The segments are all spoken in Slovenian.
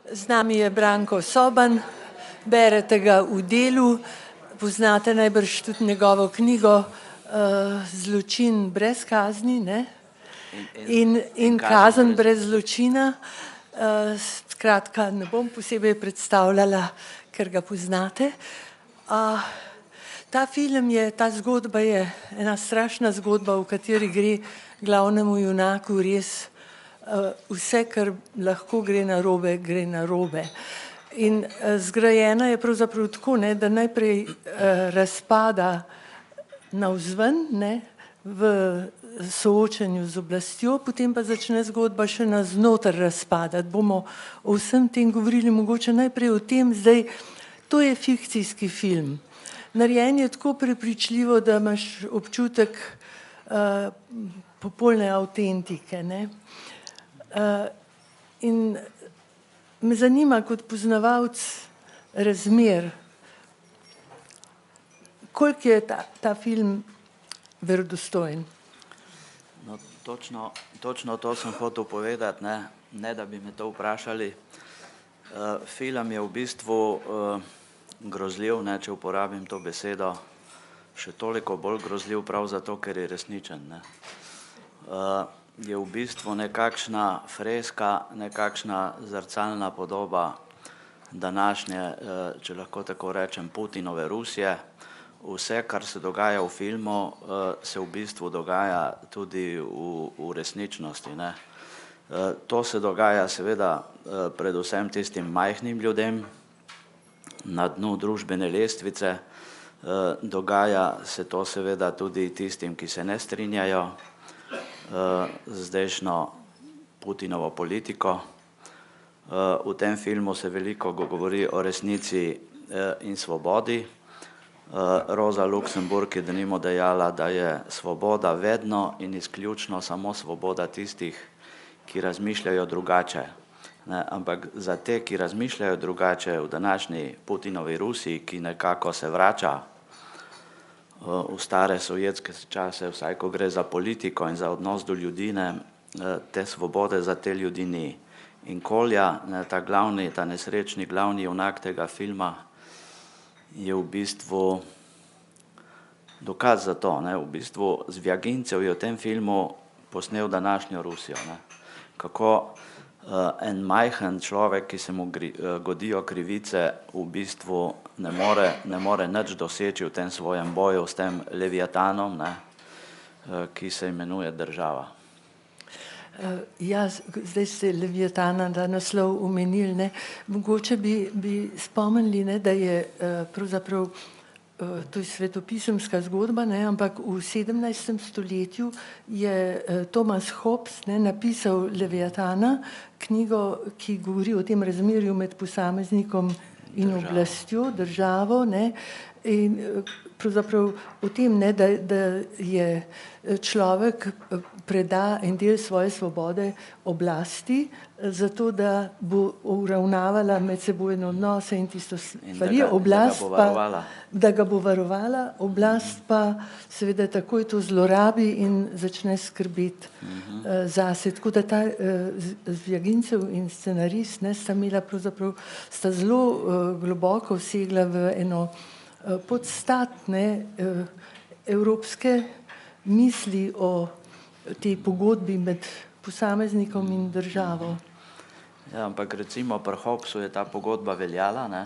Z nami je Branko Soban, berete ga v Delu, poznate najbrž tudi njegovo knjigo Zločin brez kazni, ne? In kazen brez zločina. Skratka, ne bom posebej predstavljala, ker ga poznate. Ta film je, ta zgodba je ena strašna zgodba, v kateri gre glavnemu junaku res vse, kar lahko gre narobe, gre narobe. In zgrajena je pravzaprav tako, ne, da najprej razpada navzven, ne, v soočenju z oblastjo, potem pa začne zgodba še navznoter razpadati. Bomo o vsem tem govorili, mogoče najprej o tem, zdaj, to je fikcijski film. Narejen je tako prepričljivo, da imaš občutek popolne avtentike, ne. In me zanima kot poznavalec razmer, koliko je ta film verodostojen? No, točno to sem hotel povedati, ne da bi me to vprašali. Film je v bistvu grozljiv, ne, če uporabim to besedo, še toliko bolj grozljiv prav zato, ker je resničen, ne. Je v bistvu nekakšna freska, nekakšna zrcalna podoba današnje, če lahko tako rečem, Putinove Rusije. Vse, kar se dogaja v filmu, se v bistvu dogaja tudi v resničnosti, ne. To se dogaja seveda predvsem tistim majhnim ljudem na dnu družbene lestvice, dogaja se to seveda tudi tistim, ki se ne strinjajo zdajšnjo Putinovo politiko. V tem filmu se veliko govori o resnici in svobodi. Rosa Luxemburg je denimo dejala, da je svoboda vedno in izključno samo svoboda tistih, ki razmišljajo drugače. Ne, ampak za te, ki razmišljajo drugače v današnji Putinovi Rusiji, ki nekako se vrača v stare sovjetske čase, vsaj ko gre za politiko in za odnos do ljudi, ne, te svobode za te ljudi ni. In Kolja, ne, ta nesrečni glavni junak tega filma, je v bistvu dokaz za to, ne, v bistvu Zvjagincev je v tem filmu posnel današnjo Rusijo, ne. Kako en majhen človek, ki se mu godijo krivice, v bistvu ne more nič doseči v tem svojem boju s tem Leviatanom, ne, ki se imenuje država. Ja, zdaj ste Leviatana, ta naslov omenili, ne. Mogoče bi spomnili, ne, da je pravzaprav to je svetopisemska zgodba, ne, ampak v 17. stoletju je Thomas Hobbes, ne, napisal Leviatana, knjigo, ki govori o tem razmerju med posameznikom in oblastjo, državo, ne, in pravzaprav o tem, ne, da je človek preda en del svoje svobode oblasti, zato da bo uravnavala medsebojne odnose in tisto stvari, oblast pa, da ga bo varovala, oblast pa seveda takoj to zlorabi in začne skrbeti zase. Tako da ta Zvjagincev in scenarist, ne, sta imela pravzaprav, sta zelo globoko vsegla v eno podstat, ne, evropske misli o tej pogodbi med posameznikom in državo. Ja, ampak recimo pri Hobbesu je ta pogodba veljala, ne.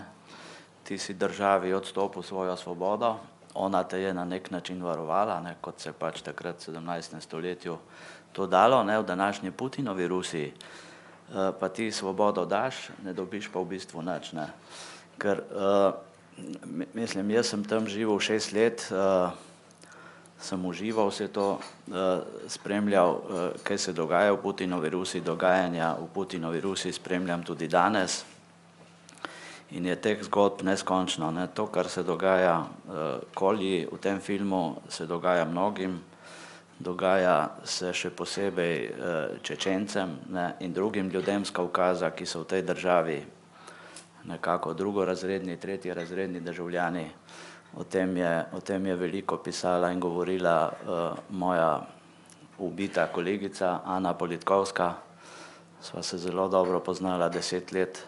Ti si državi odstopil svojo svobodo, ona te je na nek način varovala, ne, kot se pač takrat v 17. stoletju to dalo, ne. V današnji Putinovi Rusiji pa ti svobodo daš, ne dobiš pa v bistvu nič, ne. Ker mislim, jaz sem tam živel 6 let, sem užival vse to, spremljal, kaj se dogaja v Putinovi Rusiji, dogajanja v Putinovi Rusiji spremljam tudi danes in je teh zgodb neskončno, ne. To, kar se dogaja Kolji v tem filmu, se dogaja mnogim, dogaja se še posebej Čečencem, ne, in drugim ljudem s Kavkaza, ki so v tej državi nekako drugorazredni, tretjerazredni državljani. O tem je veliko pisala in govorila moja ubita kolegica Ana Politkovska. Sva se zelo dobro poznala 10 let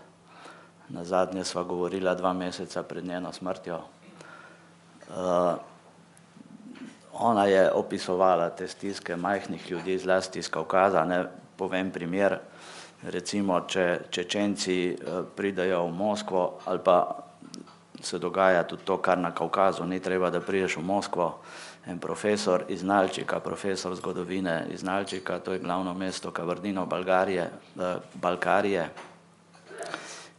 Nazadnje sva govorila 2 meseca pred njeno smrtjo. Ona je opisovala te stiske majhnih ljudi, zlasti iz Kavkaza, ne, povem primer, recimo, če Čečenci pridejo v Moskvo, ali pa se dogaja tudi to, kar na Kavkazu, ni treba, da prideš v Moskvo, en profesor iz Nalčika, profesor zgodovine iz Nalčika, to je glavno mesto Balkarije,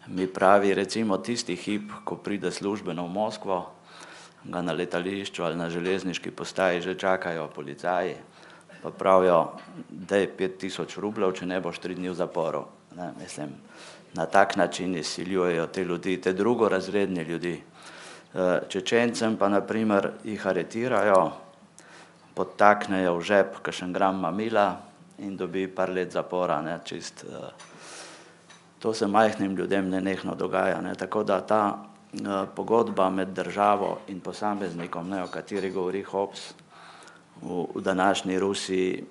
mi pravi, recimo tisti hip, ko pride službeno v Moskvo, ga na letališču ali na železniški postaji že čakajo policaji, pa pravijo, daj 5000 rubljev, če ne boš 3 dni v zaporu. Ne, mislim, na tak način izsiljujejo te ljudi, te drugorazredni ljudi. Čečencem pa na primer jih aretirajo, podtaknejo v žep kakšen gram mamila in dobi par let zapora, ne, čist. To se majhnim ljudem nenehno dogaja, ne, tako da ta pogodba med državo in posameznikom, ne, o kateri govori Hobbes, v današnji Rusiji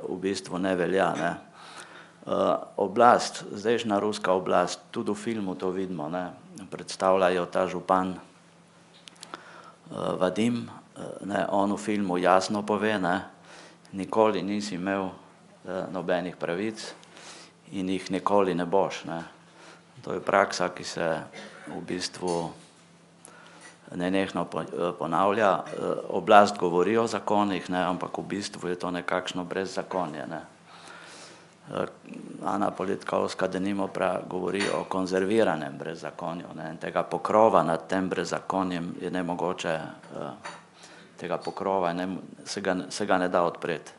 v bistvu ne velja, ne. Oblast, zdajšnja ruska oblast, tudi v filmu to vidimo, ne, predstavljajo ta župan Vadim, ne, on v filmu jasno pove, ne, nikoli nisi imel nobenih pravic in jih nikoli ne boš, ne. To je praksa, ki se v bistvu nenehno ponavlja. Oblast govori o zakonih, ne, ampak v bistvu je to nekakšno brezzakonje, ne. Ana Politkovska denimo govori o konzerviranem brezzakonju, ne, tega pokrova nad tem brezzakonjem je nemogoče, tega pokrova se ga ne da odpreti.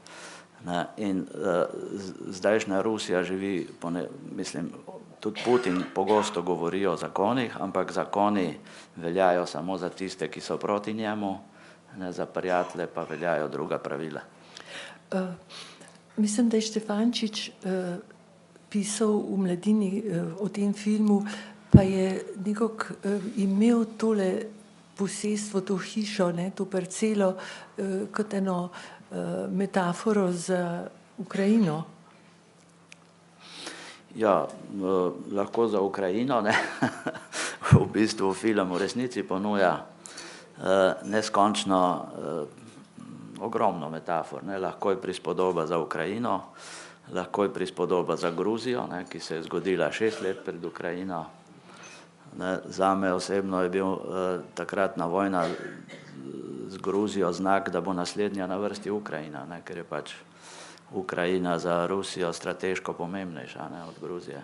Ne, in zdajšnja Rusija živi, mislim, tudi Putin pogosto govori o zakonih, ampak zakoni veljajo samo za tiste, ki so proti njemu, ne, za prijatelje pa veljajo druga pravila. Mislim, da je Štefančič pisal v Mladini o tem filmu, pa je nekako imel tole posestvo, to hišo, ne, to parcelo kot eno metaforo za Ukrajino. Ja, lahko za Ukrajino, ne. V bistvu film v resnici ponuja neskončno ogromno metafor, ne. Lahko je prispodoba za Ukrajino, lahko je prispodoba za Gruzijo, ne, ki se je zgodila 6 let pred Ukrajino. Ne, zame osebno je bil takratna vojna z Gruzijo znak, da bo naslednja na vrsti Ukrajina, ne, ker je pač Ukrajina za Rusijo strateško pomembnejša, ne, od Gruzije.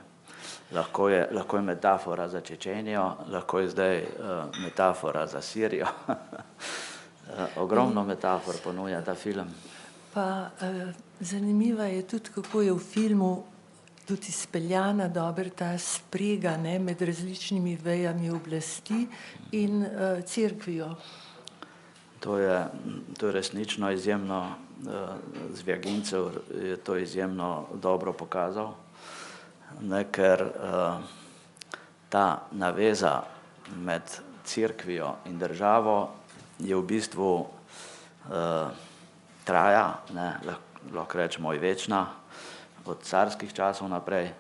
Lahko je metafora za Čečenijo, lahko je zdaj metafora za Sirijo. Ogromno metafor ponuja ta film. Pa zanimiva je tudi, kako je v filmu tudi izpeljana dobro ta sprega, ne, med različnimi vejami oblasti in cerkvijo. To je resnično izjemno, Zvjagincev je to izjemno dobro pokazal, ne, ker ta naveza med cerkvijo in državo je v bistvu traja, ne, lahko rečemo je večna, od carskih časov naprej.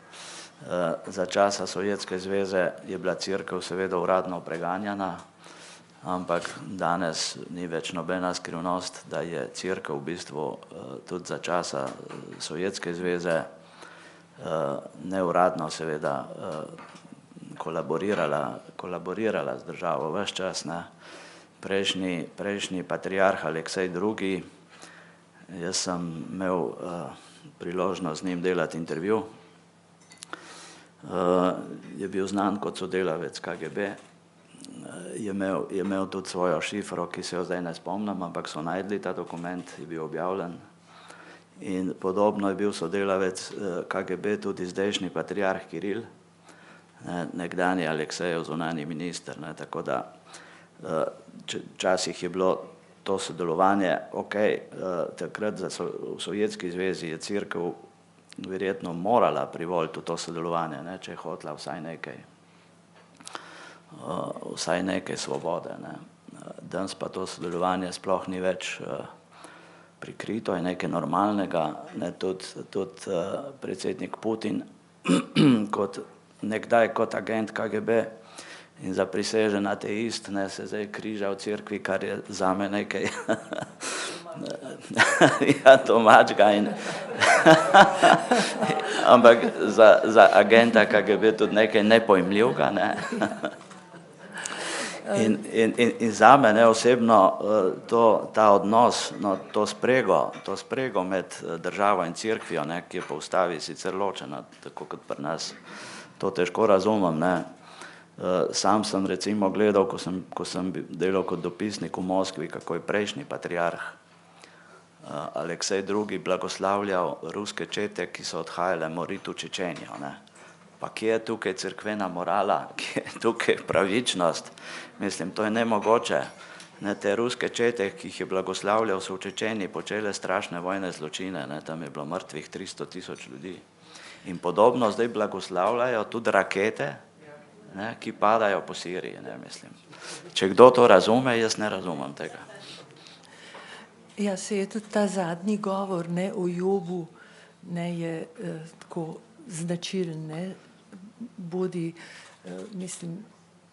Za časa Sovjetske zveze je bila cerkev seveda uradno preganjana, ampak danes ni več nobena skrivnost, da je cerkev v bistvu tudi za časa Sovjetske zveze neuradno seveda kolaborirala z državo ves čas, ne. Prejšnji patriarh Aleksej II., jaz sem imel priložnost z njim delati intervju, je bil znan kot sodelavec KGB, je imel tudi svojo šifro, ki se jo zdaj ne spomnim, ampak so našli ta dokument, je bil objavljen. In podobno je bil sodelavec KGB tudi zdajšnji patriarh Kiril, nekdanji Aleksejev zunanji minister, ne, tako da včasih je bilo to sodelovanje, takrat v Sovjetski zvezi je cerkev verjetno morala privoliti v to sodelovanje, ne, če je hotela vsaj nekaj svobode, ne. Danes pa to sodelovanje sploh ni več prikrito, je nekaj normalnega, ne, tudi predsednik Putin kot nekdaj kot agent KGB in zaprisežen ateist, ne, se zdaj križa v cerkvi, kar je zame nekaj ja, domačega in ampak za agenta KGB tudi nekaj nepojmljivega, ne. In zame, ne, osebno, ta odnos, no, to sprego med državo in cerkvijo, ne, ki je po ustavi sicer ločena, tako kot pri nas, to težko razumem, ne. Sam sem recimo gledal, ko sem delal kot dopisnik v Moskvi, kako je prejšnji patriarh Aleksej II. Blagoslavljal ruske čete, ki so odhajale morit v Čečenijo, ne. Pa kje je tukaj cerkvena morala, kje je tukaj pravičnost? Mislim, to je nemogoče. Ne, te ruske čete, ki jih je blagoslavljal, so v Čečeniji počele strašne vojne zločine, ne, tam je bilo mrtvih 300 000 ljudi. In podobno zdaj blagoslavljajo tudi rakete, ne, ki padajo po Siriji, ne, mislim. Če kdo to razume, jaz ne razumem tega. Ja, se je tudi ta zadnji govor, ne, o Jobu, ne, je tako značilen, ne, bodi, mislim,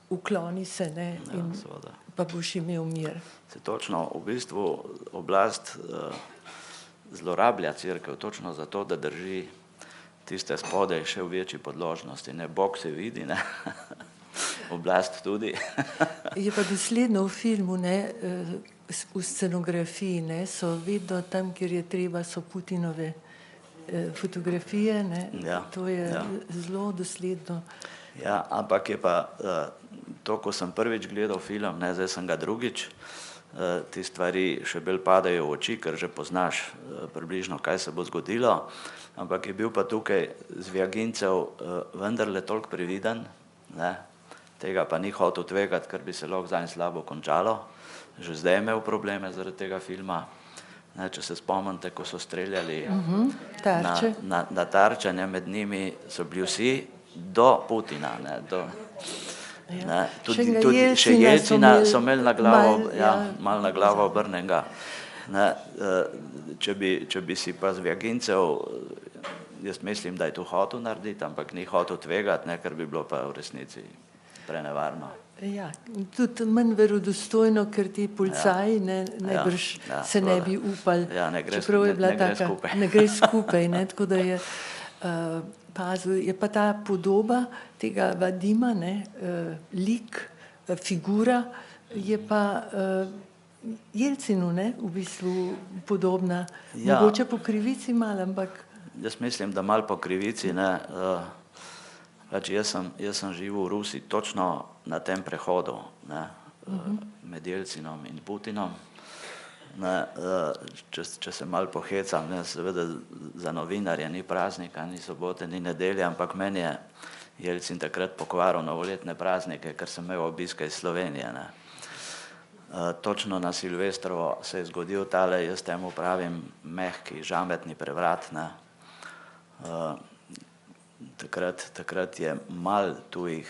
ukloni se, ne, in seveda. Pa boš imel mir. Se točno, v bistvu oblast zlorablja cerkev točno zato, da drži tiste spodaj še v večji podložnosti, ne, Bog se vidi, ne, oblast tudi. Je pa dosledno v filmu, ne, v scenografiji, ne, so vedno tam, kjer je treba, so Putinove fotografije, ne, Ja, to je ja. zelo dosledno. Ja, ampak je pa to, ko sem prvič gledal film, ne, zdaj sem ga drugič, te stvari še bolj padajo v oči, ker že poznaš približno, kaj se bo zgodilo, ampak je bil pa tukaj Zvijagincev vendarle toliko previden, ne, tega pa ni hotel tvegati, ker bi se lahko zanj slabo končalo, že zdaj je imel probleme zaradi tega filma. Ne, če se spomnite, ko so streljali Tarče. na Tarče, ne, med njimi so bili vsi do Putina, ne, ne, tudi še Jelcina so imeli na glavo, malo na glavo obrnenega. Ne, če bi si pa Zvijagincev, jaz mislim, da je to hotel narediti, ampak ni hotel tvegati, ne, ker bi bilo pa v resnici prenevarno. Ja, tudi manj verodostojno, ker ti policaji najbrž se ne bi upali, čeprav je bila taka, ne gre skupaj, ne, tako da je pazil, je pa ta podoba tega Vadima, ne, lik, figura, je pa Jelcinu, ne, v bistvu podobna, mogoče po krivici malo, ampak. Jaz mislim, da malo po krivici, ne, pač jaz sem živel v Rusiji točno na tem prehodu, ne, med Jelcinom in Putinom, ne, če se malo pohecam, ne, seveda za novinarje ni praznika, ni sobote, ni nedelje, ampak meni je Jelcin takrat pokvaril novoletne praznike, ker sem imel obiske iz Slovenije, ne. Točno na Silvestrovo se je zgodil tale, jaz temu pravim, mehki, žametni prevrat, ne. Takrat je malo tujih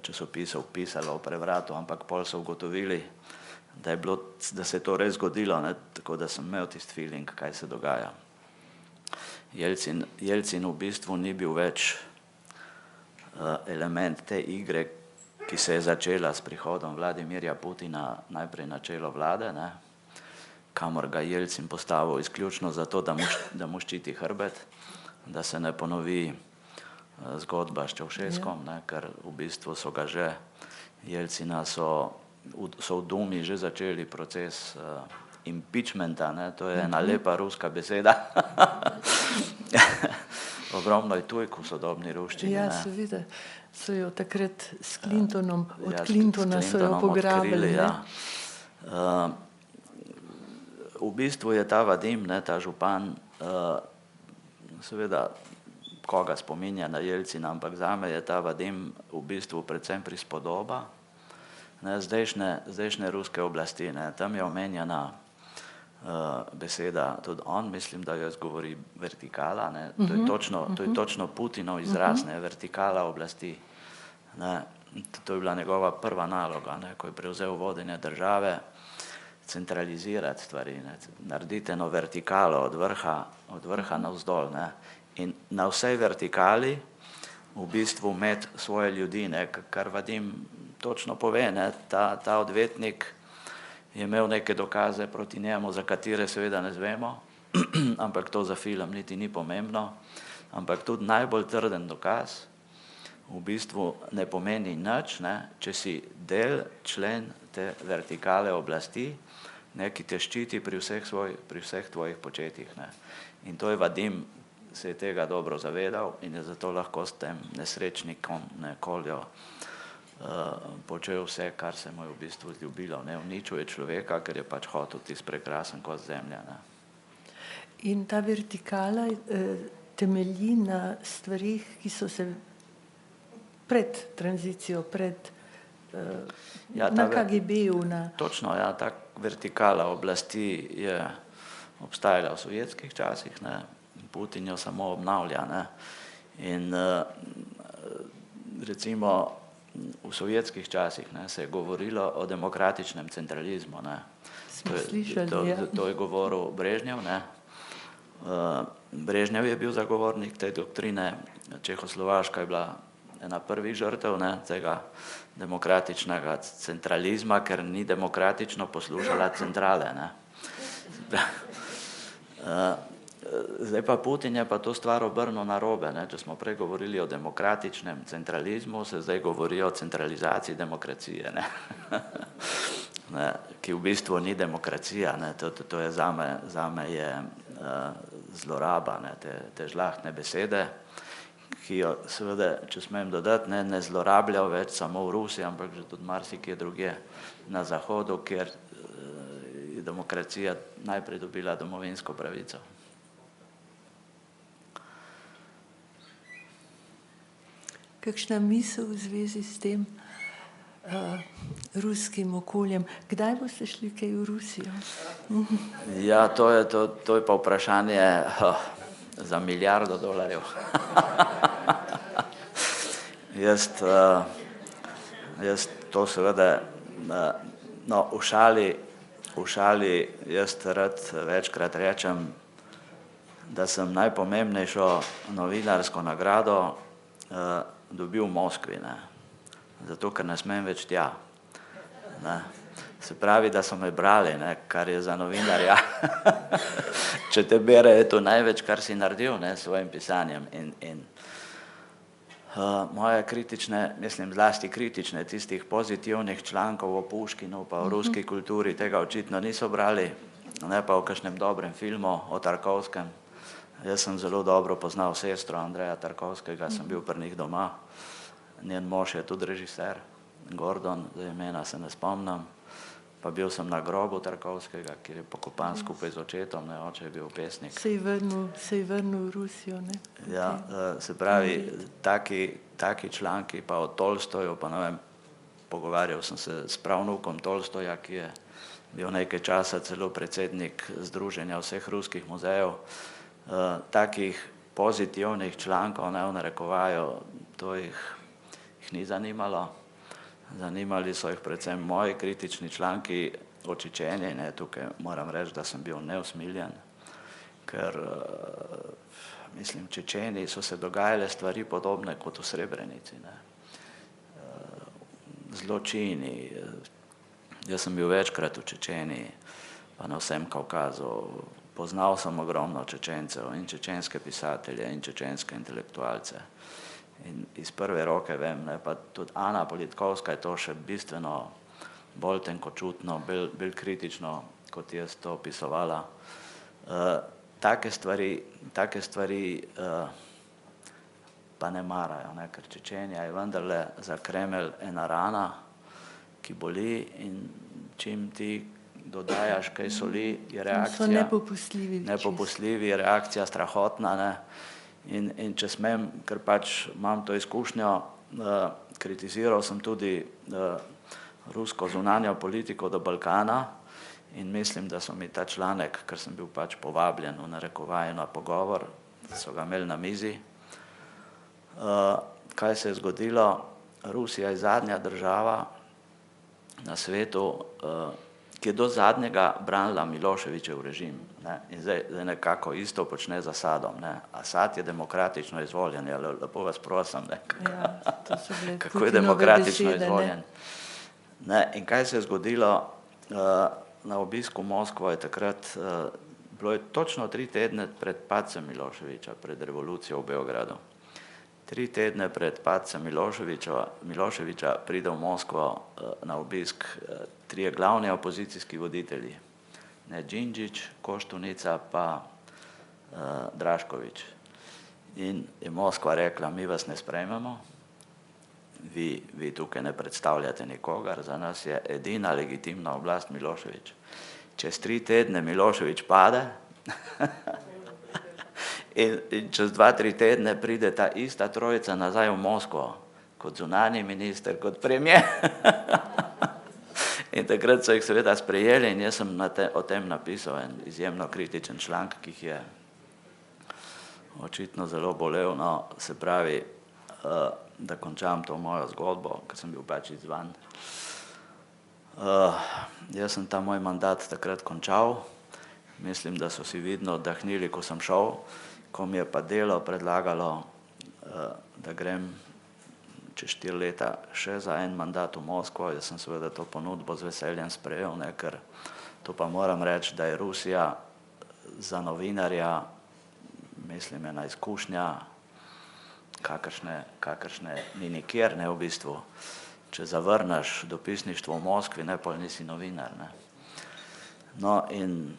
časopisov pisalo o prevratu, ampak pol so ugotovili, da se je to res zgodilo, ne, tako da sem imel tisti feeling, kaj se dogaja. Jelcin v bistvu ni bil več element te igre, ki se je začela s prihodom Vladimirja Putina najprej na čelo vlade, ne, kamor ga Jelcin postavil izključno zato, da mu ščiti hrbet, da se ne ponovi zgodba s Čaušeskom, ne, ker v bistvu so ga že Jelcina so v Dumi že začeli proces impeachmenta, ne, to je ena lepa ruska beseda. Ogromno je tujk v sodobni ruščini. Ja, seveda, so jo takrat s Clintonom, od Clintona so jo pograbili. Ja. V bistvu je ta Vadim, ne, ta župan, seveda koga spominja na Jelcina, ampak zame je ta Vadim v bistvu predvsem prispodoba, ne, zdajšnje ruske oblasti, ne, tam je omenjena beseda, tudi on, mislim, da jo izgovori vertikala, ne, to je točno Putinov izraz, ne, vertikala oblasti, ne, to je bila njegova prva naloga, ne, ko je prevzel vodenje države, centralizirati stvari, ne, narediti eno vertikalo od vrha navzdol, ne. In na vsej vertikali v bistvu imeti svoje ljudi, ne, kar Vadim točno pove, ne, ta odvetnik je imel neke dokaze proti njemu, za katere seveda ne zvemo, ampak to za film niti ni pomembno, ampak tudi najbolj trden dokaz v bistvu ne pomeni nič, ne, če si del, člen te vertikale oblasti, ne, ki te ščiti pri vseh tvojih početjih. Ne. In to je Vadim, se je tega dobro zavedal in je zato lahko s tem nesrečnikom Koljo počel vse, kar se mu je v bistvu zljubilo. Ne. Uničil je človeka, ker je pač hotel tisti prekrasen kot zemlja. Ne. In ta vertikala temelji na stvarih, ki so se pred tranzicijo, na KGB-u. Točno, ja, ta vertikala oblasti je obstajala v sovjetskih časih, ne. Putin jo samo obnavlja. Ne. In recimo v sovjetskih časih, ne, se je govorilo o demokratičnem centralizmu. Ne. Smo slišali, ja. To je govoril Brežnjev. Ne. Brežnjev je bil zagovornik te doktrine, Čehoslovaška je bila ena prvih žrtev, ne, tega demokratičnega centralizma, ker ni demokratično poslušala centrale. Ne. Zdaj pa Putin je pa to stvar obrnil narobe. Ne. Če smo prej govorili o demokratičnem centralizmu, se zdaj govori o centralizaciji demokracije, ne. Ne, ki v bistvu ni demokracija. Ne. To je zame je zloraba, ne, te žlahtne besede, ki jo seveda, če smem dodati, ne zlorabljajo več samo v Rusiji, ampak že tudi marsikje drugje na Zahodu, kjer je demokracija najprej dobila domovinsko pravico. Kakšna misel v zvezi s tem ruskim okoljem? Kdaj boste šli kaj v Rusijo? Ja, to je pa vprašanje za $1 milijardo. Jaz to seveda, no, v šali jaz rad večkrat rečem, da sem najpomembnejšo novinarsko nagrado dobil v Moskvi, ne. Zato, ker ne smem več tja. Ne. Se pravi, da so me brali, ne, kar je za novinarja. Če te bere, je to največ, kar si naredil, ne, s svojim pisanjem. In moje kritične, mislim zlasti kritične, tistih pozitivnih člankov o Puškinu pa o ruski kulturi, tega očitno niso brali, ne pa o kakšnem dobrem filmu o Tarkovskem. Jaz sem zelo dobro poznal sestro Andreja Tarkovskega, sem bil pri njih doma. Njen mož je tudi režiser, Gordon, zdaj imena se ne spomnim. Pa bil sem na grobu Tarkovskega, kjer je pokopan skupaj z očetom, ne, oče je bil pesnik. Se je vrnil v Rusijo, ne? Ja, se pravi, taki članki pa o Tolstoju, pa ne vem, pogovarjal sem se s pravnukom Tolstoja, ki je bil nekaj časa celo predsednik Združenja vseh ruskih muzejev. Takih pozitivnih člankov, ne, v narekovaju, to jih ni zanimalo. Zanimali so jih predvsem moji kritični članki o Čečeniji, ne. Tukaj moram reči, da sem bil neusmiljen, ker mislim, v Čečeniji so se dogajale stvari podobne kot v Srebrenici, ne. Zločini. Jaz sem bil večkrat v Čečeniji, pa na vsem Kavkazu. Poznal sem ogromno Čečencev in čečenske pisatelje in čečenske intelektualce. In iz prve roke vem, ne, pa tudi Ana Politkovska je to še bistveno bolj tenkočutno, bolj kritično, kot jaz to opisovala. Take stvari pa ne marajo, ne, ker Čečenija je vendarle za Kremelj ena rana, ki boli, in čim ti dodajaš kaj soli, je reakcija... So nepopustljivi. Nepopustljivi, je reakcija strahotna, ne. In če smem, ker pač imam to izkušnjo, kritiziral sem tudi rusko zunanjo politiko do Balkana in mislim, da so mi ta članek, ker sem bil pač povabljen v narekovaju na pogovor, so ga imeli na mizi. Kaj se je zgodilo? Rusija je zadnja država na svetu, ki je do zadnjega branila Miloševićev režim, ne, in zdaj nekako isto počne z Asadom, ne. Asad je demokratično izvoljen, ja, lepo vas prosim, ne, Ja, to so bile kako je Putinove demokratično besede, ne. izvoljen. Ne, in kaj se je zgodilo, na obisku v Moskvo je takrat, bilo je točno 3 tedne pred padcem Miloševića, pred revolucijo v Beogradu. 3 tedne pred padcem Miloševića pride v Moskvo na obisk 3 glavni opozicijski voditelji, ne, Đinđić, Koštunica pa Drašković. In je Moskva rekla, mi vas ne sprejmemo, vi tukaj ne predstavljate nikogar, za nas je edina legitimna oblast Milošević. Čez 3 tedne Milošević pade in čez 2-3 tedne pride ta ista trojica nazaj v Moskvo, kot zunanji minister, kot premier. In takrat so jih seveda sprejeli in jaz sem o tem napisal en izjemno kritičen članek, ki jih je očitno zelo bolel, no, se pravi, da končam to mojo zgodbo, ker sem bil pač izzvan. Jaz sem ta moj mandat takrat končal, mislim, da so si vidno oddahnili, ko sem šel, ko mi je pa delo predlagalo, da grem čez 4 leta še za en mandat v Moskvo, jaz sem seveda to ponudbo z veseljem sprejel, ne, ker to pa moram reči, da je Rusija za novinarja, mislim, ena izkušnja, kakršne ni nikjer, ne, v bistvu. Če zavrneš dopisništvo v Moskvi, ne, pol nisi novinar, ne. No, in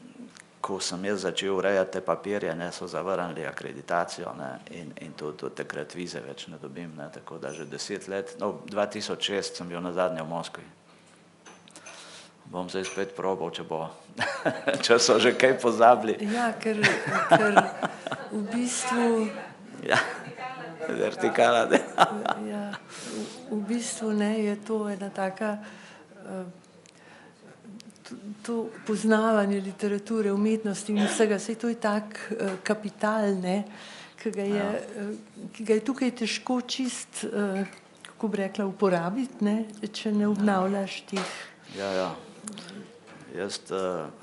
ko sem jaz začel urejati te papirje, ne, so zavrnili akreditacijo, ne, in tudi takrat vize več ne dobim, ne, tako da že 10 let, no, 2006 sem bil nazadnje v Moskvi. Bom zdaj spet probal, če so že kaj pozabili. Ja, ker v bistvu... Ja, vertikala, ne. Ja, v bistvu ne, je to ena taka, to poznavanje literature, umetnosti in vsega, saj to je tak kapital, ne, ki ga je tukaj težko čist, kako bi rekla, uporabiti, ne, če ne obnavljaš teh. Ja. Jaz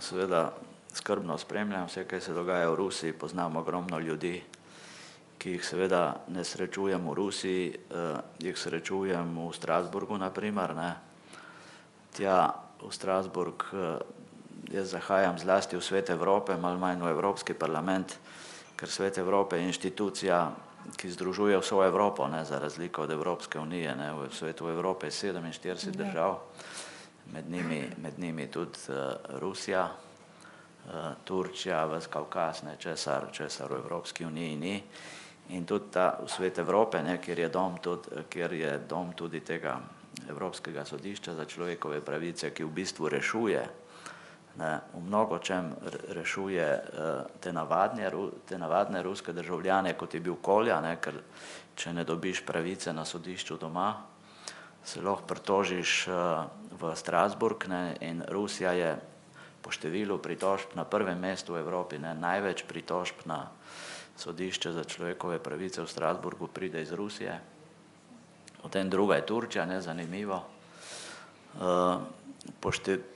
seveda skrbno spremljam vse, kaj se dogaja v Rusiji, poznam ogromno ljudi, ki jih seveda ne srečujem v Rusiji, jih srečujem v Strasburgu, na primer, ne. Tja v Strasburg jaz zahajam zlasti v Svet Evrope, malo manj v Evropski parlament, ker Svet Evrope je inštitucija, ki združuje vso Evropo, ne, za razliko od Evropske unije, ne. V Svetu Evrope je 47 držav, med njimi tudi Rusija, Turčija, ves Kavkaz, ne, česar v Evropski uniji ni. In tudi ta Svet Evrope, ne, kjer je dom tudi tega Evropskega sodišča za človekove pravice, ki v bistvu rešuje, ne, v mnogočem rešuje te navadne ruske državljane, kot je bil Kolja, ne, ker če ne dobiš pravice na sodišču doma, se lahko pritožiš v Strasburg, ne, in Rusija je po številu pritožb na prvem mestu v Evropi, ne, največ pritožb na sodišče za človekove pravice v Strasburgu pride iz Rusije. Potem druga je Turčija, ne, zanimivo.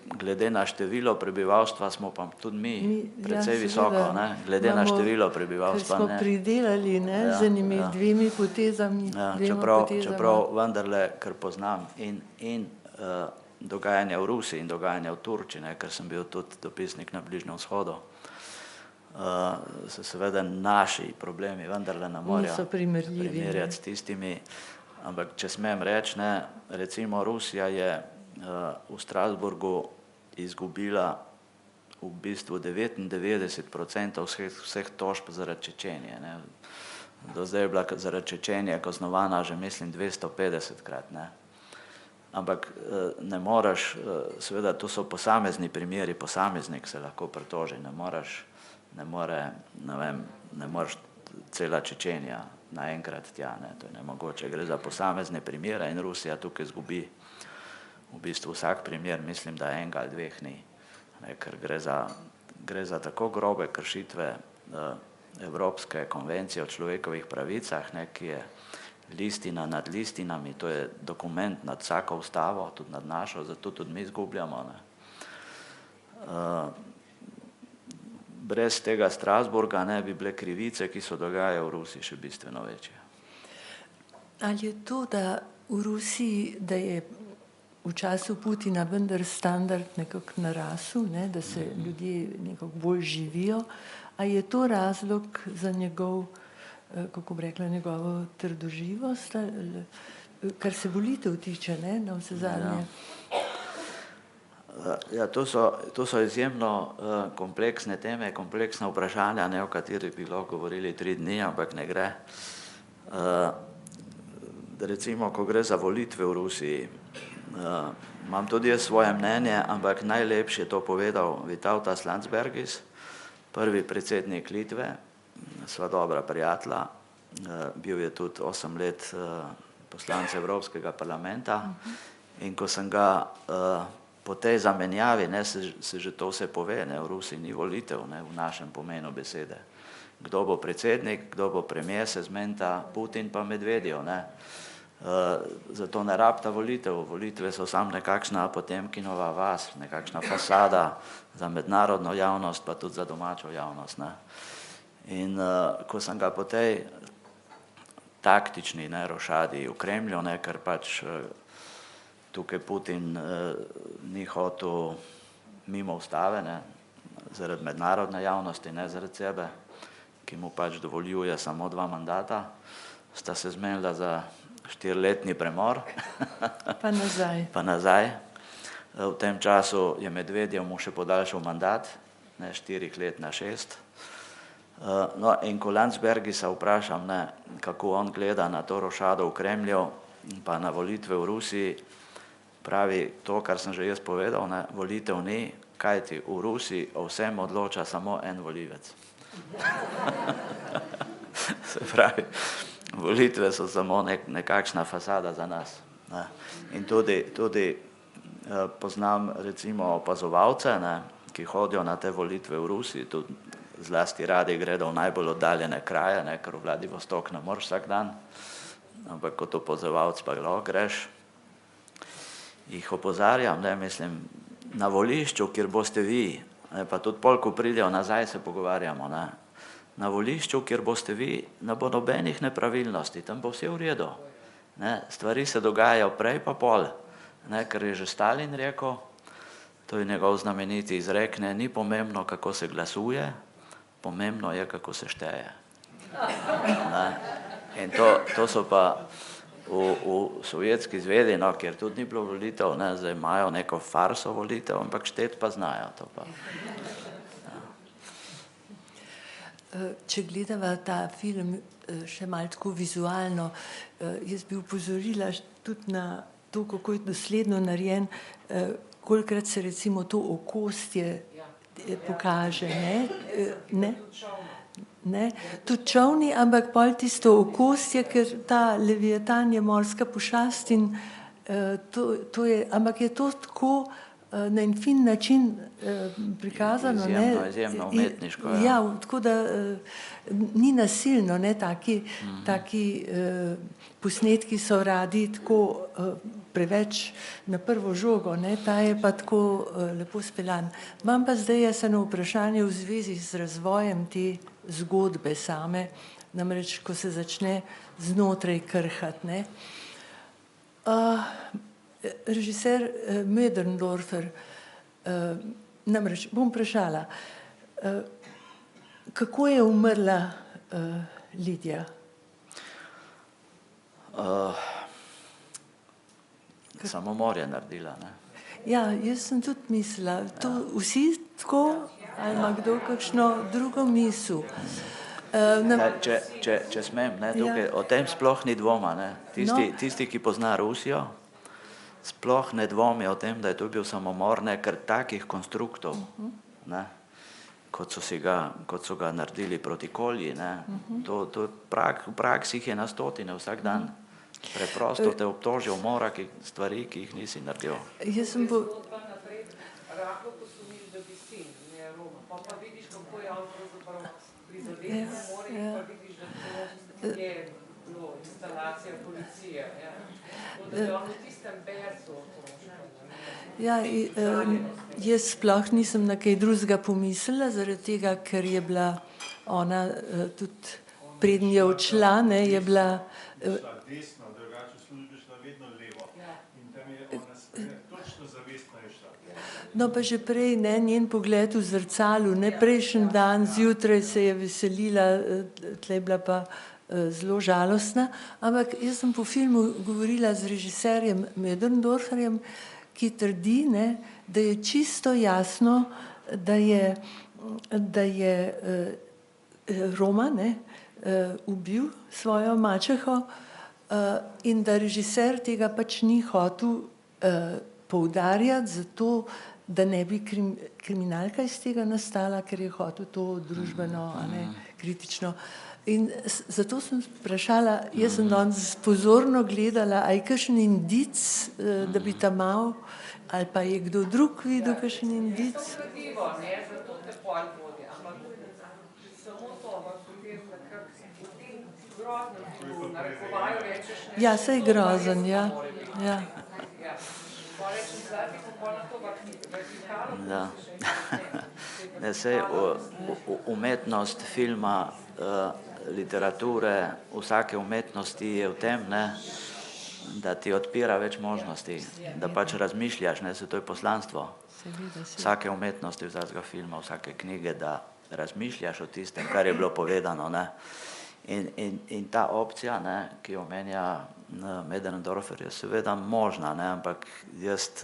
Glede na število prebivalstva smo pa tudi mi precej visoko, ne, glede na število prebivalstva, ne. Ker smo pridelali, ne, z enimi dvemi potezami. Čeprav vendarle, ker poznam in dogajanje v Rusiji in dogajanje v Turčiji, ne, ker sem bil tudi dopisnik na Bližnjem vzhodu, se seveda naši problemi vendarle ne morejo primerjati s tistimi, ampak če smem reči, ne, recimo Rusija je v Strasburgu izgubila v bistvu 99% vseh tožb zaradi Čečenije, ne. Do zdaj je bila zaradi Čečenije kaznovana že, mislim, 250-krat, ne. Ampak ne moreš, seveda to so posamezni primeri, posameznik se lahko pritoži, ne moreš cela Čečenija naenkrat tja, ne, to je nemogoče, gre za posamezne primere in Rusija tukaj izgubi v bistvu vsak primer, mislim, da enega ali 2 ni, ne, ker gre za tako grobe kršitve Evropske konvencije o človekovih pravicah, ne, ki je listina nad listinami, to je dokument nad vsako ustavo, tudi nad našo, zato tudi mi izgubljamo, ne. brez tega Strasbourga ne bi bile krivice, ki se dogajajo v Rusiji, še bistveno večje. Ali je to, da v Rusiji, da je v času Putina vendar standard nekako narasel, ne, da se ljudje nekako bolj živijo, a je to razlog za njegov, kako bi rekla, njegovo trdoživost, kar se volitev tiče, ne, na vse zadnje? Ja, to so izjemno kompleksne teme, kompleksna vprašanja, ne, o katerih bi lahko govorili 3 dni, ampak ne gre. Recimo, ko gre za volitve v Rusiji, imam tudi jaz svoje mnenje, ampak najlepše je to povedal Vytautas Landsbergis, prvi predsednik Litve, sva dobra prijatelja, bil je tudi 8 let poslanec Evropskega parlamenta in ko sem ga po tej zamenjavi, ne, se že to vse pove, ne, v Rusiji ni volitev, ne, v našem pomenu besede. Kdo bo predsednik, kdo bo premier, se zmenita Putin pa Medvedjev, ne. Zato ne rabita volitev, volitve so samo nekakšna Potemkinova vas, nekakšna fasada za mednarodno javnost, pa tudi za domačo javnost, ne. In ko sem ga po tej taktični, ne, rošadi v Kremlju, ne, ker pač tukaj Putin ni hotel mimo ustave, ne, zaradi mednarodne javnosti, ne zaradi sebe, ki mu pač dovoljuje samo 2 mandata, sta se zmenila za 4-letni premor. Pa nazaj. V tem času je Medvedjev mu še podaljšal mandat, ne, 4 let na 6. No, in ko Landsbergisa vprašam, ne, kako on gleda na to rošado v Kremlju pa na volitve v Rusiji, pravi to, kar sem že jaz povedal, ne, volitev ni, kajti v Rusiji o vsem odloča samo en volivec. Se pravi, volitve so samo nekakšna fasada za nas. Ne. In tudi poznam recimo opazovalce, ne, ki hodijo na te volitve v Rusiji, tudi zlasti radi gredo v najbolj oddaljene kraje, ne, ker v Vladivostok ne moreš vsak dan, ampak kot opazovalec pa lahko greš. Jih opozarjam, ne, mislim, na volišču, kjer boste vi, ne, pa tudi pol, ko pridejo nazaj, se pogovarjamo, ne, na volišču, kjer boste vi, ne bo nobenih nepravilnosti, tam bo vse v redu. Ne, stvari se dogajajo prej pa pol, ne, ker je že Stalin rekel, to je njegov znameniti izrek, ne, ni pomembno, kako se glasuje, pomembno je, kako se šteje. Ne. In to so pa v Sovjetski zvezi, no, kjer tudi ni bilo volitev, ne, zdaj imajo neko farso volitev, ampak šteti pa znajo to pa. Če gledava ta film še malo tako vizualno, jaz bi upozorila tudi na to, kako je dosledno narejen, kolikrat se recimo to okostje pokaže, ne? Ne? Tudi čovni, ampak pol tisto okostje, ker ta Leviatan je morska pošast in to je, ampak je to tako na en fin način prikazano, ne? Izjemno umetniško, ja. Ja, tako da ni nasilno, ne, taki posnetki so radi tako preveč na prvo žogo, ne, ta je pa tako lepo speljan. Imam pa zdaj jaz eno vprašanje v zvezi z razvojem te zgodbe same, namreč, ko se začne znotraj krhati, ne. Režiser Möderndorfer, namreč bom vprašala, kako je umrla Lidija? Samomor je naredila, ne. Ja, jaz sem tudi mislila, to vsi tako, ali ima kdo kakšno drugo misel? Če smem, ne, tukaj, o tem sploh ni dvoma, ne. Tisti, ki pozna Rusijo, sploh ne dvomi o tem, da je to bil samomor, ne, ker takih konstruktov, ne, kot so ga naredili proti Kolji, ne, to v praksi jih je na stotine vsak dan. Preprosto te obtožijo mora stvari, ki jih nisi naredil. Jaz sem rahlo posumil, da bi sin, ne Roma, pa vidiš, kako je on pravzaprav prizadet na morju, pa vidiš, da to je bilo instalacija policije. Da je on v tistem bercu otroškem. Ja, Jaz sploh nisem na kaj drugega pomislila, zaradi tega, ker je bila ona tudi preden je odšla, ne, je bila šla desno, drugače v službi šla vedno levo. In tam je ona točno zavestno je šla. no pa že prej, ne, njen pogled v zrcalu, ne, prejšnji dan zjutraj se je veselila, tle je bila pa zelo žalostna, ampak jaz sem po filmu govorila z režiserjem Möderndorferjem, ki trdi, ne, da je čisto jasno, da je Roma, ne, ubil svojo mačeho in da režiser tega pač ni hotel poudarjati zato, da ne bi kriminalka iz tega nastala, ker je hotel to družbeno, a ne, kritično. In zato sem vprašala, jaz sem danes pozorno gledala, a je kakšen indic, da bi ta mal, ali pa je kdo drug videl kakšen indic? To gradivo, ne, zato te pol vodi, ampak samo to, ampak potem nekako v tem groznem filmu, narekovaju rečeš ne. Ja, saj grozen, ja. Ja. Ja. Pa rečem, zlati pa pol na to vertikalo. Ja. Ne, sej umetnost filma, literature, vsake umetnosti je v tem, ne, da ti odpira več možnosti, da pač razmišljaš, ne, se to je poslanstvo vsake umetnosti, vsakega filma, vsake knjige, da razmišljaš o tistem, kar je bilo povedano, ne. In ta opcija, ne, ki jo omenja Möderndorfer, je seveda možna, ne, ampak jaz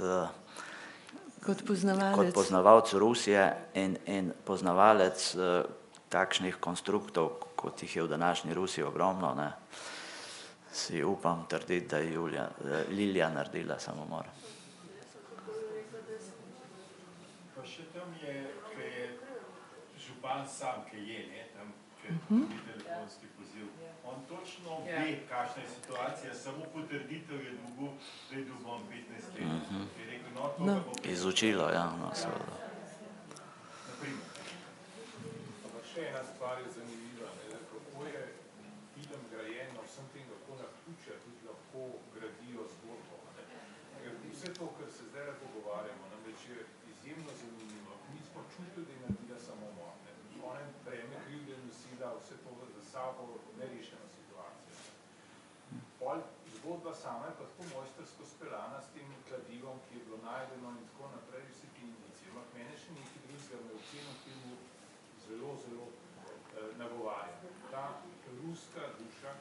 Kot poznavalec. kot poznavalec Rusije in poznavalec takšnih konstruktov, kot jih je v današnji Rusiji ogromno, ne, si upam trditi, da je Lilija naredila samomor. Pa še tam je, ko je župan sam, ki je, ne, tam, ki je telefonski poziv, on točno ve, kakšna je situacija, samo potrditev je dobil, da je dobil 15 let. Je rekel, no, to ga bo... Izučilo, ja, no, seveda. Naprimer. Ampak še ena stvar je zanimiva, ne, kako je film grajen na vsem tem, kako naključja tudi lahko gradijo zgodbo. Ne. Ker vse to, kar se zdaj pogovarjamo, namreč je izjemno zanimivo. Mi smo čutili, da je naredila samomor. Ona je prejme krivde nosila vse to za sabo nerešeno situacijo. Pol zgodba sama je pa tako mojstrsko speljana s tem kladivom, ki je bilo najdeno in tako naprej, vsi ti indici. Ampak mene še nekaj drugega me v celem filmu zelo, zelo nagovarja. Ta ruska duša,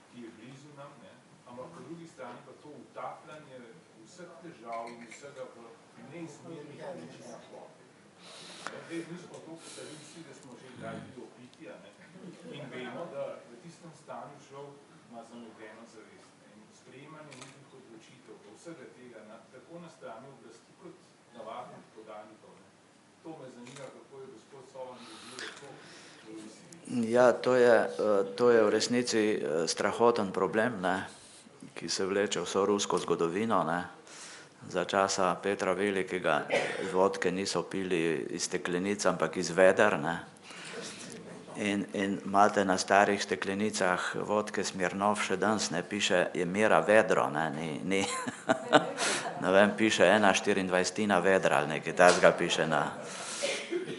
ki je blizu nam, ne, ampak po drugi strani pa to utapljanje vseh težav in vsega v neizmernih količinah vode. Zdaj, mi smo to postarili vsi, da smo že kdaj bili opiti, ne, in vemo, da v tistem stanju človek ima zamegljeno zavest. In sprejemanje nekih odločitev, vsega tega, tako na strani oblasti kot navadnih podanikov. To me zanima, kako je gospod Sovan dobil to. Ja, to je v resnici strahoten problem, ne, ki se vleče vso rusko zgodovino, ne. Za časa Petra Velikega vodke niso pili iz steklenic, ampak iz veder, ne. In imate na starih steklenicah vodke Smirnov še danes, ne, piše, je mera vedro, ne, ni ne vem, piše 1/24 vedra ali nekaj takega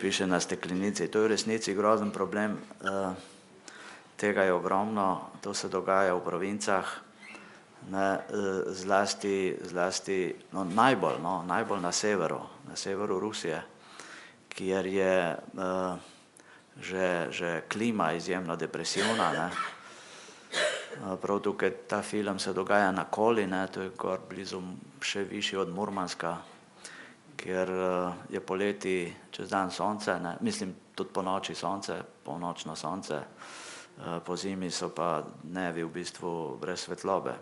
piše na steklenici. To je v resnici grozen problem, tega je ogromno, to se dogaja v provincah, ne, zlasti najbolj na severu Rusije, kjer je že klima izjemno depresivna, ne. Prav tukaj ta film se dogaja na Koli, ne, to je gor blizu še višje od Murmanska, kjer je poleti čez dan sonce, ne, mislim tudi po noči sonce, polnočno sonce, po zimi so pa dnevi v bistvu brez svetlobe.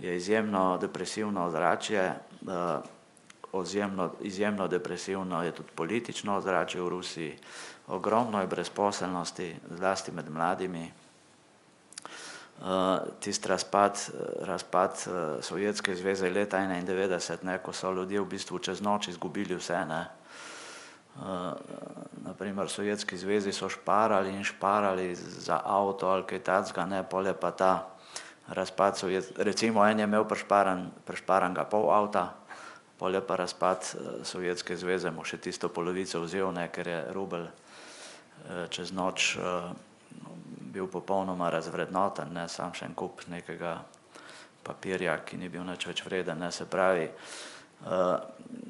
Je izjemno depresivno ozračje, izjemno depresivno je tudi politično ozračje v Rusiji, ogromno je brezposelnosti, zlasti med mladimi. Tisti razpad Sovjetske zveze leta 1991, ne, ko so ljudje v bistvu čez noč izgubili vse, ne. Na primer v Sovjetski zvezi so šparali za avto ali kaj takega, ne, pol je pa ta razpad recimo en je imel prešparanega pol avta, pol je pa razpad Sovjetske zveze mu še tisto polovico vzel, ne, ker je rubelj čez noč bil popolnoma razvrednoten, ne, sam še en kup nekega papirja, ki ni bil nič več vreden, ne, se pravi,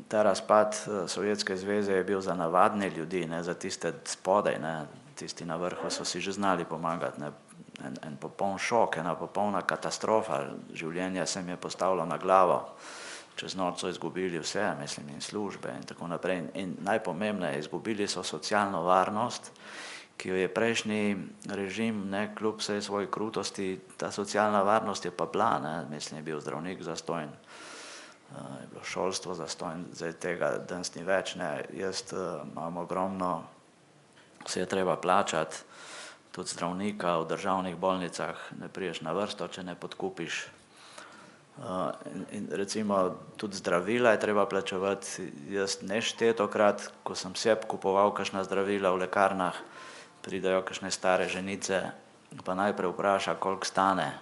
ta razpad Sovjetske zveze je bil za navadne ljudi, ne, za tiste spodaj, ne, tisti na vrhu so si že znali pomagati, ne, en popoln šok, ena popolna katastrofa, življenje se mi je postavilo na glavo, čez noč so izgubili vse, mislim, in službe in tako naprej. In najpomembneje, izgubili so socialno varnost, ki jo je prejšnji režim, ne, kljub vsej svoji krutosti, ta socialna varnost je pa bila, ne, mislim, je bil zdravnik zastonj, je bilo šolstvo zastonj, zdaj tega danes ni več, ne, jaz imam ogromno, vse je treba plačati, tudi zdravnika v državnih bolnicah, ne priješ na vrsto, če ne podkupiš. In recimo tudi zdravila je treba plačevati, jaz neštetokrat, ko sem sebi kupoval kakšna zdravila v lekarnah, pridejo kakšne stare ženice, pa najprej vpraša, koliko stane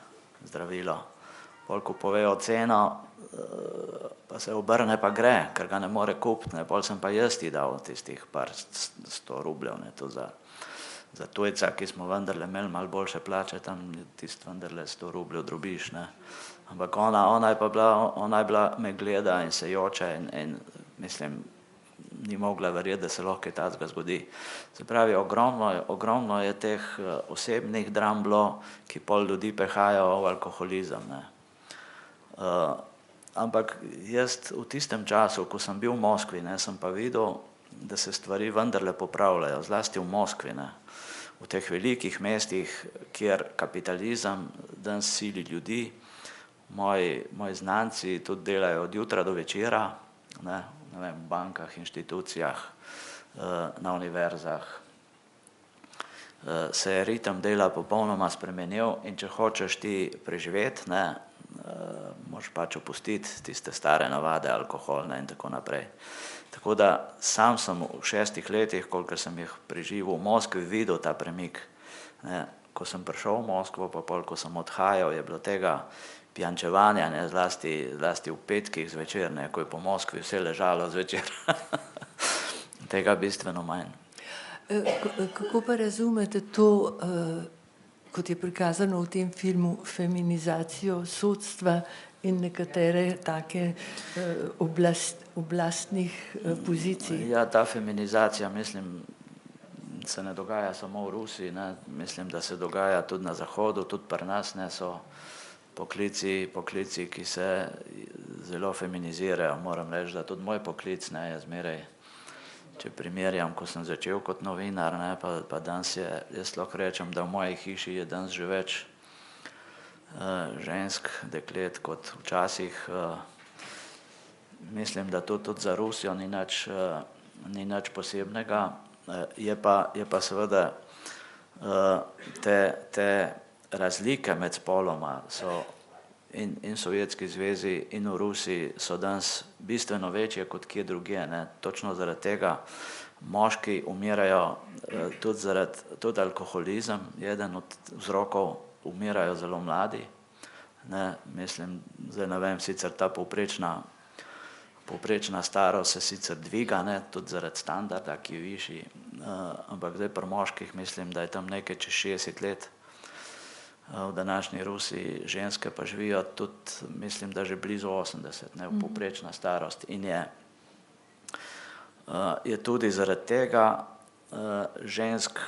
zdravilo. Pol ko povejo ceno, pa se obrne pa gre, ker ga ne more kupiti, ne, pol sem pa jaz ti dal tistih par 100 rubljev, ne, to za tujca, ki smo vendarle imeli malo boljše plače, tam tisto vendarle 100 rubljev drobiš, ne. Ampak ona je bila, me gleda in se joče in mislim, ni mogla verjeti, da se lahko kaj takega zgodi. Se pravi, ogromno je teh osebnih dram bilo, ki pol ljudi pehajo v alkoholizem, ne. Ampak jaz v tistem času, ko sem bil v Moskvi, ne, sem pa videl, da se stvari vendarle popravljajo, zlasti v Moskvi, ne. V teh velikih mestih, kjer kapitalizem danes sili ljudi, moji znanci tudi delajo od jutra do večera, ne vem, v bankah, inštitucijah, na univerzah, se je ritem dela popolnoma spremenil in če hočeš ti preživeti, ne, moraš pač opustiti tiste stare navade, alkoholne in tako naprej. Tako da sam sem v 6 letih, kolikor sem jih preživel v Moskvi, videl ta premik, ne. Ko sem prišel v Moskvo, pa pol, ko sem odhajal, je bilo tega pijančevanja, ne, zlasti v petkih zvečer, ne, ko je po Moskvi vse ležalo zvečer, tega bistveno manj. Kako pa razumete to, kot je prikazano v tem filmu, feminizacijo sodstva in nekatere take oblastnih pozicij? Ja, ta feminizacija, mislim, se ne dogaja samo v Rusiji, ne, mislim, da se dogaja tudi na Zahodu, tudi pri nas, ne, so poklici, ki se zelo feminizirajo, moram reči, da tudi moj poklic, ne, je zmeraj, če primerjam, ko sem začel kot novinar, ne, pa danes je, jaz lahko rečem, da v moji hiši je danes že več žensk, deklet kot včasih. Mislim, da to tudi za Rusijo ni nič posebnega, je pa seveda te razlike med spoloma so in v Sovjetski zvezi in v Rusiji so danes bistveno večje kot kje drugje, ne. Točno zaradi tega moški umirajo tudi alkoholizem, eden od vzrokov, umirajo zelo mladi, ne, mislim, zdaj ne vem, sicer ta povprečna starost se sicer dviga, ne, tudi zaradi standarda, ki je višji, ampak zdaj pri moških mislim, da je tam nekaj čez 60 let. V današnji Rusiji ženske pa živijo tudi, mislim, da že blizu 80, ne, povprečna starost in je tudi zaradi tega žensk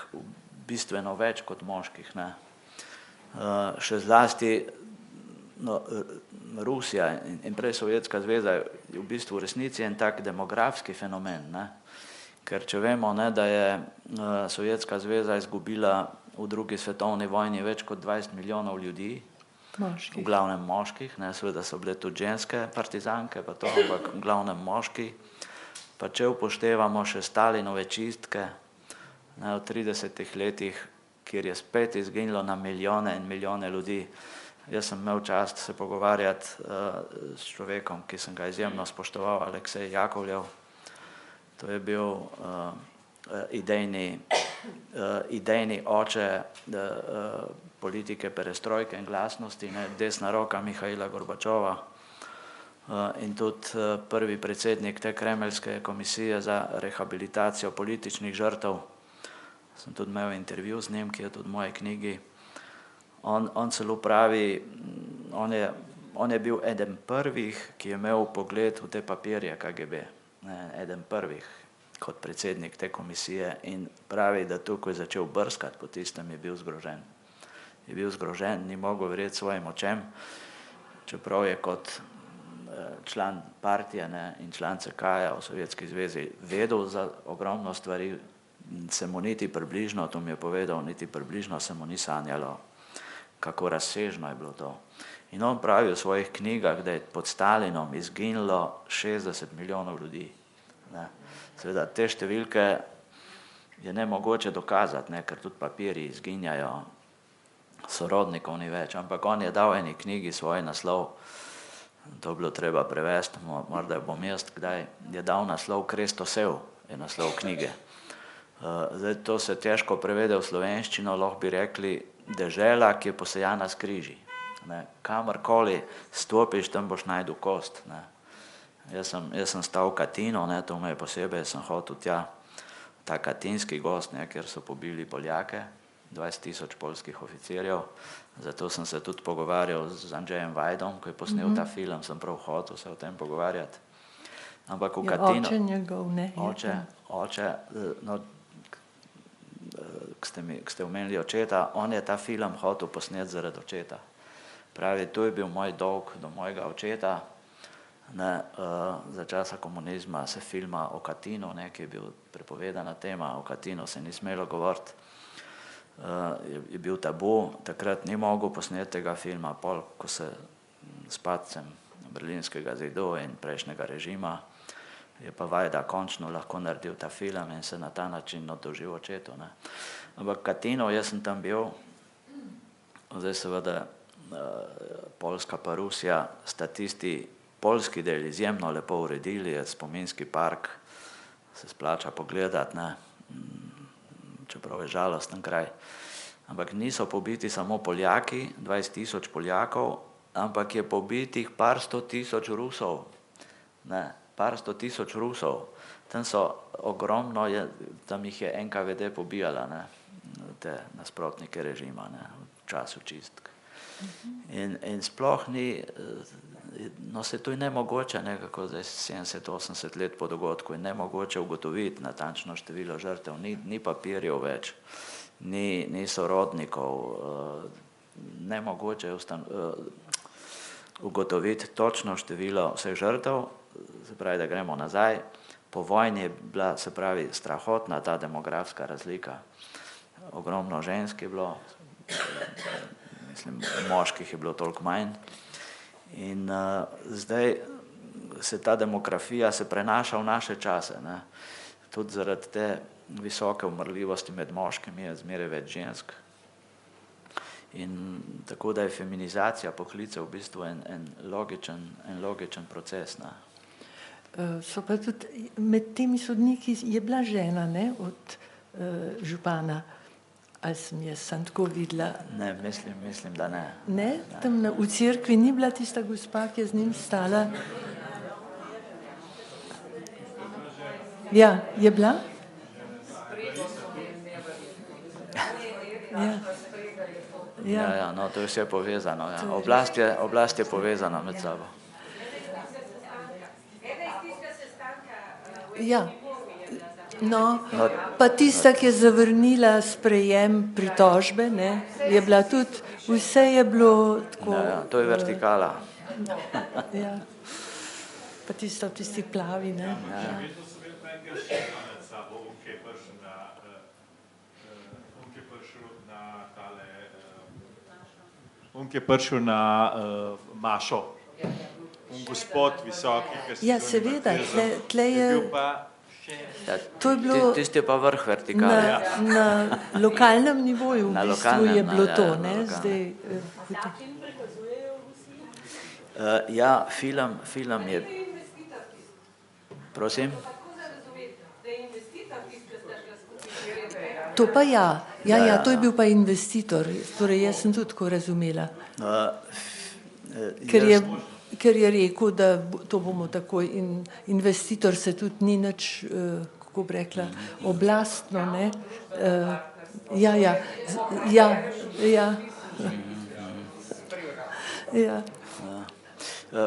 bistveno več kot moških, ne. Še zlasti Rusija in prej Sovjetska zveza je v bistvu v resnici en tak demografski fenomen, ne. Ker če vemo, ne, da je Sovjetska zveza izgubila v drugi svetovni vojni več kot 20 milijonov ljudi, v glavnem moških, ne, seveda so bile tudi ženske partizanke, pa to, ampak v glavnem moški, pa če upoštevamo še Stalinove čistke, ne, v 30 letih, kjer je spet izginilo na milijone in milijone ljudi. Jaz sem imel čast se pogovarjati s človekom, ki sem ga izjemno spoštoval, Aleksej Jakovljev. To je bil idejni oče politike perestrojke in glasnosti, ne, desna roka Mihaila Gorbačova. in tudi prvi predsednik te kremeljske komisije za rehabilitacijo političnih žrtev. Sem tudi imel intervju z njim, ki je tudi v moji knjigi. On celo pravi, on je bil eden prvih, ki je imel pogled v te papirje KGB, eden prvih kot predsednik te komisije, in pravi, da tu, ko je začel brskati po tistem, je bil zgrožen. Je bil zgrožen, ni mogel verjeti svojim očem, čeprav je kot član partije in član CK-ja v Sovjetski zvezi vedel za ogromno stvari, se mu niti približno, to mi je povedal, niti približno se mu ni sanjalo, kako razsežno je bilo to. In on pravi v svojih knjigah, da je pod Stalinom izginilo 60 milijonov ljudi. Seveda te številke je nemogoče dokazati, ker tudi papirji izginjajo, sorodnikov ni več, ampak on je dal eni knjigi svoj naslov, to bilo treba prevesti, morda bom jaz kdaj, je dal naslov Krestosev, je naslov knjige. Zdaj to se težko prevede v slovenščino, lahko bi rekli dežela, ki je posejana s križi. Kamorkoli stopiš, tam boš najdel kost. Jaz sem stal v Katinu, to me je posebej, sem hotel tja, ta katinski gost, kjer so pobili Poljake, 20,000 poljskih oficirjev, zato sem se tudi pogovarjal z Andžejem Vajdom, ko je posnel ta film, sem prav hotel se o tem pogovarjati. Ampak v Katinu... Oče njegov, ne? Oče, ko ste omenili očeta, on je ta film hotel posneti zaradi očeta. Pravi, to je bil moj dolg do mojega očeta. Za časa komunizma se filma o Katinu, ki je bil prepovedana tema, o Katinu se ni smelo govoriti, je bil tabu, takrat ni mogel posneti tega filma, pol, ko se s padcem Berlinskega zidu in prejšnjega režima, je pa Vajda končno lahko naredil ta film in se na ta način oddolžil očetu. Ampak Katino, jaz sem tam bil, zdaj seveda Poljska pa Rusija sta tisti poljski del izjemno lepo uredili, je spominski park, se splača pogledati, čeprav je žalosten kraj. Ampak niso pobiti samo Poljaki, 20,000 Poljakov, ampak je pobitih par 100,000 Rusov. Par 100,000 Rusov. Tam so ogromno, tam jih je NKVD pobijala, te nasprotnike režima, v času čistk. In sploh ni, se to je nemogoče, nekako zdaj 70-80 let po dogodku, je nemogoče ugotoviti natančno število žrtev, ni papirjev več, ni sorodnikov, nemogoče je ugotoviti točno število vseh žrtev, se pravi, da gremo nazaj. Po vojni je bila, se pravi, strahotna ta demografska razlika. Ogromno žensk je bilo, mislim, moških je bilo toliko manj. In zdaj se ta demografija se prenaša v naše čase. Tudi zaradi te visoke umrljivosti med moškimi je zmeraj več žensk. In tako da je feminizacija poklicev v bistvu en logičen proces. So pa tudi med temi sodniki je bila žena, od župana. Ali sem jaz sem tako videla? Ne, mislim, da ne. Ne? Tam v cerkvi ni bila tista gospa, ki je z njim stala? Ja, je bila? Ja, no, to je vse povezano. Oblast je povezana med sabo. Ja. No, pa tista, ki je zavrnila sprejem pritožbe, je bila tudi, vse je bilo tako... Ja, to je vertikala. Ja. Pa tista v tisti plavi, On, ki je prišel na Mašo, gospod visoki, ki se... Ja, seveda, tle je... To je bilo... Tisti je pa vrh vertikale. Na lokalnem nivoju v bistvu je bilo to, zdaj... Ja, film je... Prosim? To pa ja, to je bil pa investitor, torej jaz sem tudi tako razumela. Ker je... ker je rekel, da to bomo takoj in investitor se tudi ni nič, kako bi rekla, oblastno, ne. Ja, ja, ja, ja. Ja.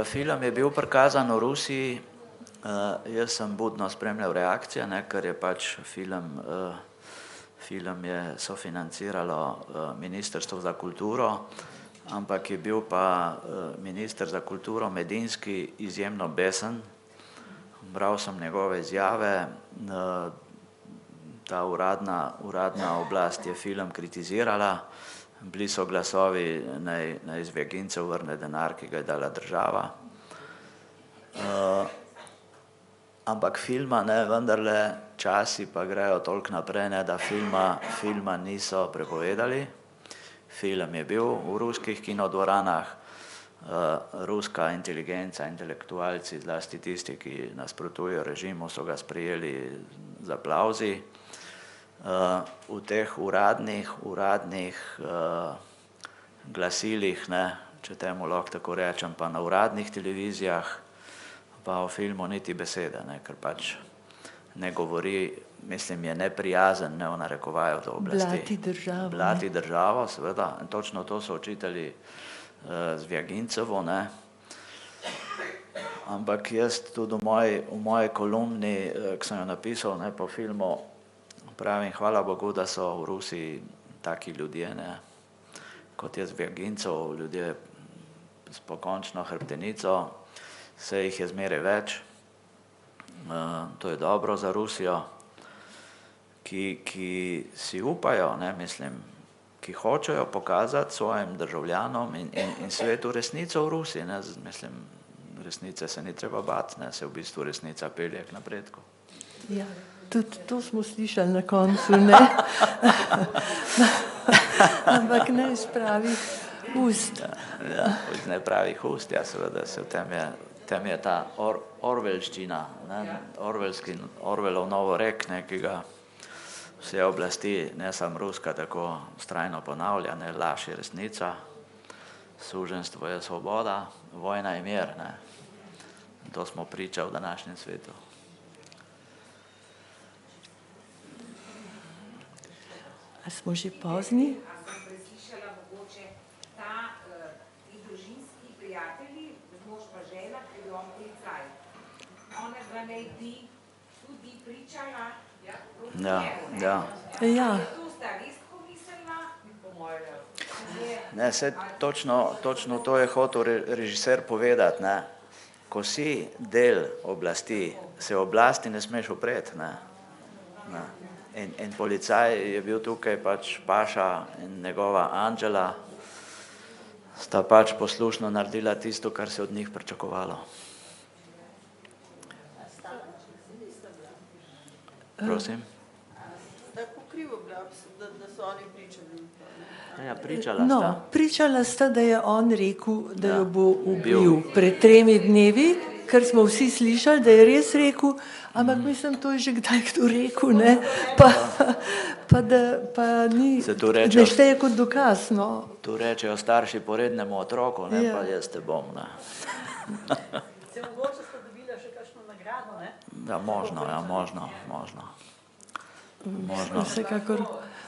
Film je bil prikazan v Rusiji, jaz sem budno spremljal reakcije, ne, ker je pač film je sofinanciralo Ministrstvo za kulturo, ampak je bil pa minister za kulturo Medinski izjemno besen. Bral sem njegove izjave, ta uradna oblast je film kritizirala, bili so glasovi, naj Zvjagincev vrne denar, ki ga je dala država. Ampak filma, ne, vendarle časi pa grejo toliko naprej, ne, da filma niso prepovedali. Film je bil v ruskih kinodvoranah, ruska inteligenca, intelektualci, zlasti tisti, ki nasprotujejo režimu, so ga sprejeli z aplavzi. V teh uradnih glasilih, ne, če temu lahko tako rečem, pa na uradnih televizijah, pa o filmu niti besede, ne, ker pač ne govori, mislim, je neprijazen, ne, v narekovaju do oblasti. Blati državo. Blati državo, seveda, in točno to so očitali Zvjagincevu, ne. Ampak jaz tudi v moji kolumni, ki sem jo napisal, ne, po filmu, pravim, hvala Bogu, da so v Rusiji taki ljudje, ne, kot je Zvjagincev, ljudje s pokončno hrbtenico, se jih je zmeraj več. To je dobro za Rusijo, ki si upajo, ne, mislim, ki hočejo pokazati svojim državljanom in svetu resnico v Rusiji, ne, mislim, resnice se ni treba bati, ne, se v bistvu resnica pelje k napredku. Ja, tudi to smo slišali na koncu, ne. Ampak ne iz pravih ust. Ja, iz nepravih ust, ja, seveda, se v tem je ta orvelščina, ne, Orvelov novorek, ne, ki ga vse oblasti, ne samo ruska, tako vztrajno ponavlja, ne, laž je resnica, suženjstvo je svoboda, vojna je mir, ne. To smo priča v današnjem svetu. A smo že pozni? A sem preslišala mogoče ti družinski prijatelji, mož pa žena, ki je on policaj. Ona ga naj bi tudi pričala proti njemu, ne? Ja. Ja. To sta res pomislila? Ne, se točno to je hotel režiser povedati, ne. Ko si del oblasti, se oblasti ne smeš upreti, ne. In policaj je bil tukaj pač Paša in njegova Anđela, sta pač poslušno naredila tisto, kar se od njih pričakovalo. Prosim? Tako krivo bila, da so oni pričali. Ja, pričala sta. No, pričala sta, da je on rekel, da jo bo ubil pred 3 dnevi, ker smo vsi slišali, da je res rekel, ampak mislim, to je že kdaj kdo rekel, ne, pa ni, ne šteje kot dokaz, no. Tu rečejo starši porednemu otroku, ne, pa jaz te bom, ne. Se mogoče sta dobila še kakšno nagrado, ne? Ja, možno. Vsekakor.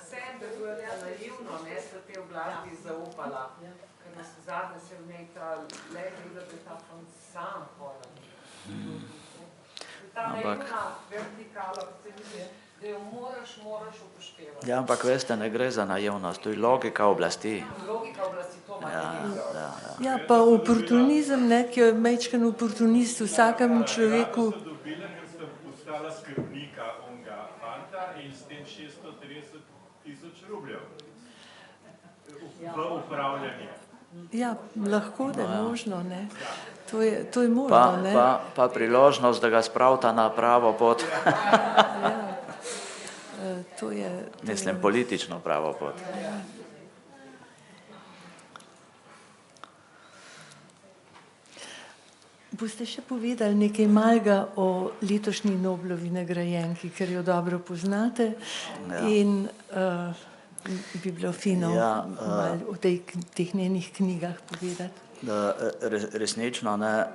Vsem deluje naivno, ne, sta te oblasti zaupala, ker nas zadnje se v njej ta da je ta fant sam hola. Ta naivna vertikala, da jo moraš upoštevati. Ja, ampak veste, ne gre za naivnost, to je logika oblasti. Logika oblasti to ima. Ja, pa oportunizem, ne, ki je majčken oportunist vsakemu človeku. So dobila, ker sta postala skrbnika onega fanta in s tem 630.000 rubljev v upravljanje. Ja, lahko, da je možno, ne. To je možno, ne. Pa priložnost, da ga spravita na pravo pot. Ja. To je... Mislim, politično pravo pot. Boste še povedali nekaj malega o letošnji Noblovi nagrajenki, ker jo dobro poznate in bi bilo fino malo o teh njenih knjigah povedati. resnično ne,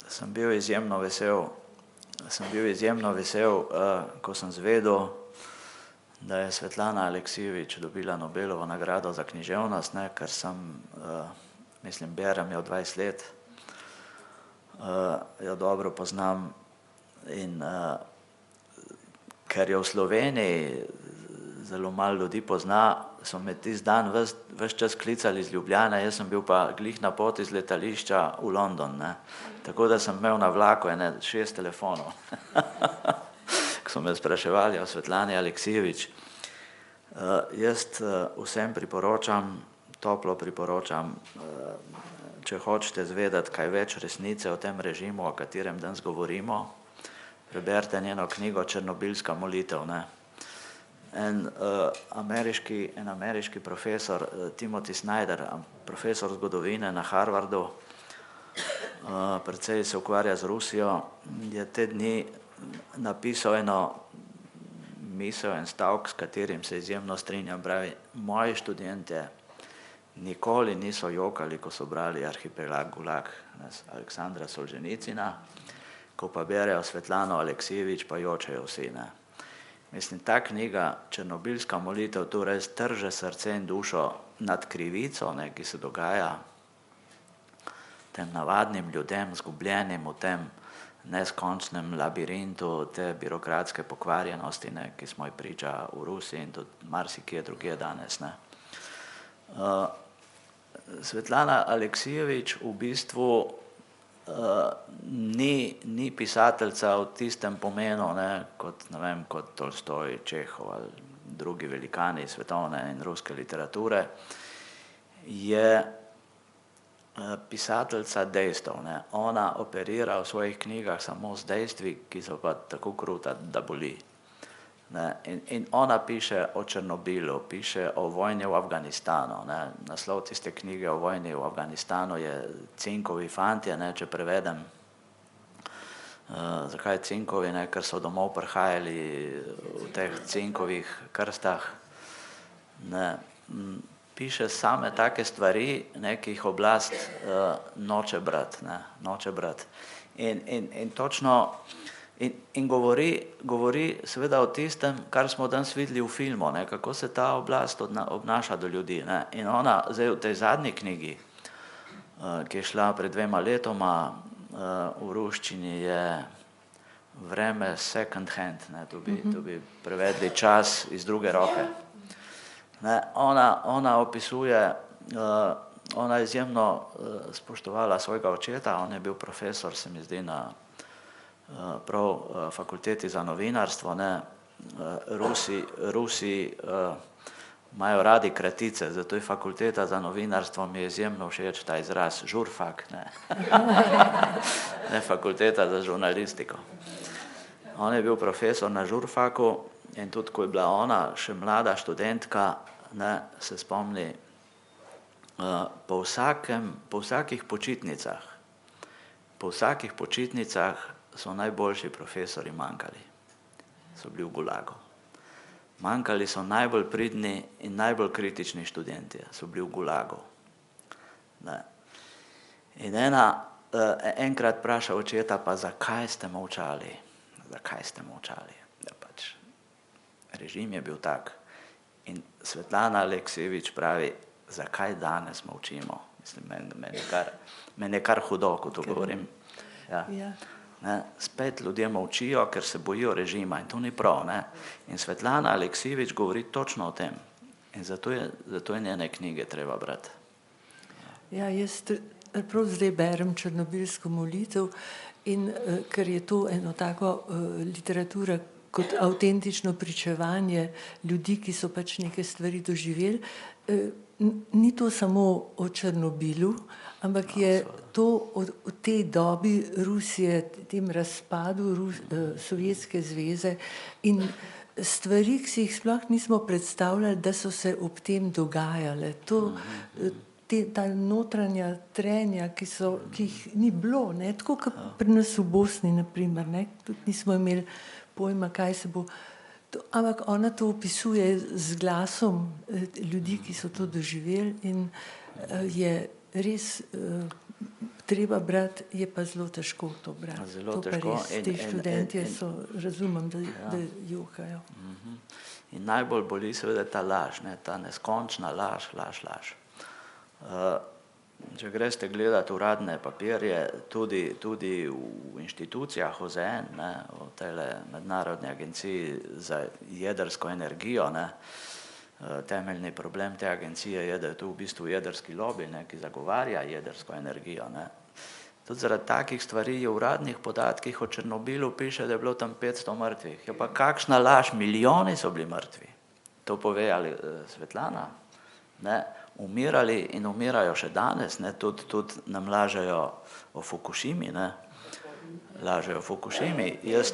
sem bil izjemno vesel, ko sem zvedel, da je Svetlana Aleksijevič dobila Nobelovo nagrado za književnost, ne, ker sem, mislim, berem jo 20 let, jo dobro poznam in ker jo v Sloveniji zelo malo ljudi pozna, so me tisti dan ves čas klicali iz Ljubljane, jaz sem bil pa glih na poti iz letališča v London, ne. Tako da sem imel na vlaku 6 telefonov, ko so me spraševali o Svetlani Aleksijevič. Jaz vsem priporočam, toplo priporočam, če hočete zvedeti kaj več resnice o tem režimu, o katerem danes govorimo, preberite njeno knjigo Černobilska molitev, ne. En ameriški profesor, Timothy Snyder, profesor zgodovine na Harvardu, precej se ukvarja z Rusijo, je te dni napisal eno misel, en stavek, s katerim se izjemno strinjam, pravi, moji študentje nikoli niso jokali, ko so brali Arhipelag Gulag Aleksandra Solženicina, ko pa berejo Svetlano Aleksijevič, pa jočejo vsi, ne. Mislim, ta knjiga Černobilska molitev tu res trže srce in dušo nad krivico, ne, ki se dogaja tem navadnim ljudem, zgubljenim v tem neskončnem labirintu te birokratske pokvarjenosti, ne, ki smo ji priča v Rusiji in tudi marsikje drugje danes, ne. Svetlana Aleksijevič v bistvu ni pisateljica v tistem pomenu, ne, kot Tolstoj, Čehov ali drugi velikani svetovne in ruske literature, je pisateljica dejstev, ne. Ona operira v svojih knjigah samo z dejstvi, ki so pa tako kruta, da boli. Ne. In ona piše o Černobilu, piše o vojni v Afganistanu, ne. Naslov tiste knjige o vojni v Afganistanu je Cinkovi fantje, ne, če prevedem. Zakaj cinkovi, ne, ker so domov prihajali v teh cinkovih krstah, ne. Piše same take stvari, ne, ki jih oblast noče brati, ne, noče brati. In točno in govori seveda o tistem, kar smo danes videli v filmu, ne, kako se ta oblast obnaša do ljudi, ne. In ona zdaj v tej zadnji knjigi, ki je šla pred 2 letoma, v ruščini je Vreme second hand, ne, to bi prevedli čas iz druge roke. Ne, ona opisuje, ona je izjemno spoštovala svojega očeta, on je bil profesor, se mi zdi, na prav fakulteti za novinarstvo, ne. Rusi imajo radi kratice, zato je fakulteta za novinarstvo mi je izjemno všeč ta izraz, žurfak, ne. Ne fakulteta za žurnalistiko. On je bil profesor na žurfaku in tudi, ko je bila ona še mlada študentka, ne, se spomni, po vsakih počitnicah so najboljši profesori manjkali. So bili v Gulagu. Manjkali so najbolj pridni in najbolj kritični študentje, so bili v Gulagu. Ne. In enkrat vpraša očeta, pa zakaj ste molčali? Zakaj ste molčali? Ja, pač režim je bil tak. In Svetlana Aleksijevič pravi, zakaj danes molčimo? Mislim, meni je kar hudo, ko to govorim. Ja. Ne, spet ljudje molčijo, ker se bojijo režima in to ni prav, ne. In Svetlana Aleksijevič govori točno o tem. In zato je njene knjige treba brati. Ja, jaz prav zdaj berem Černobilsko molitev in ker je to eno tako literatura kot avtentično pričevanje ljudi, ki so pač neke stvari doživeli, ni to samo o Černobilu, ampak je to v tej dobi Rusije, tem razpadu Sovjetske zveze in stvari, ki si jih sploh nismo predstavljali, da so se ob tem dogajale. Ta notranja trenja, ki jih ni bilo, ne, tako kot pri nas v Bosni, na primer, ne, tudi nismo imeli pojma, kaj se bo. Ampak ona to opisuje z glasom ljudi, ki so to doživeli in je res treba brati, je pa zelo težko to brati. Zelo to težko. Pa res, ti študentje so, razumem, da jokajo. In najbolj boli seveda ta laž, ne, ta neskončna laž. Če greste gledati uradne papirje, tudi v inštitucijah OZN, ne, v tejle mednarodni agenciji za jedrsko energijo, ne, temeljni problem te agencije je, da je tu v bistvu jedrski lobby, ne, ki zagovarja jedrsko energijo. Ne. Tudi zaradi takih stvari je v uradnih podatkih o Černobilu piše, da je bilo tam 500 mrtvih. Je pa kakšna laž, milijoni so bili mrtvi. To pove ali Svetlana. Ne. Umirali in umirajo še danes, ne. Tudi nam lažejo o Fukušimi. Ne. Lažejo o Fukušimi. Jaz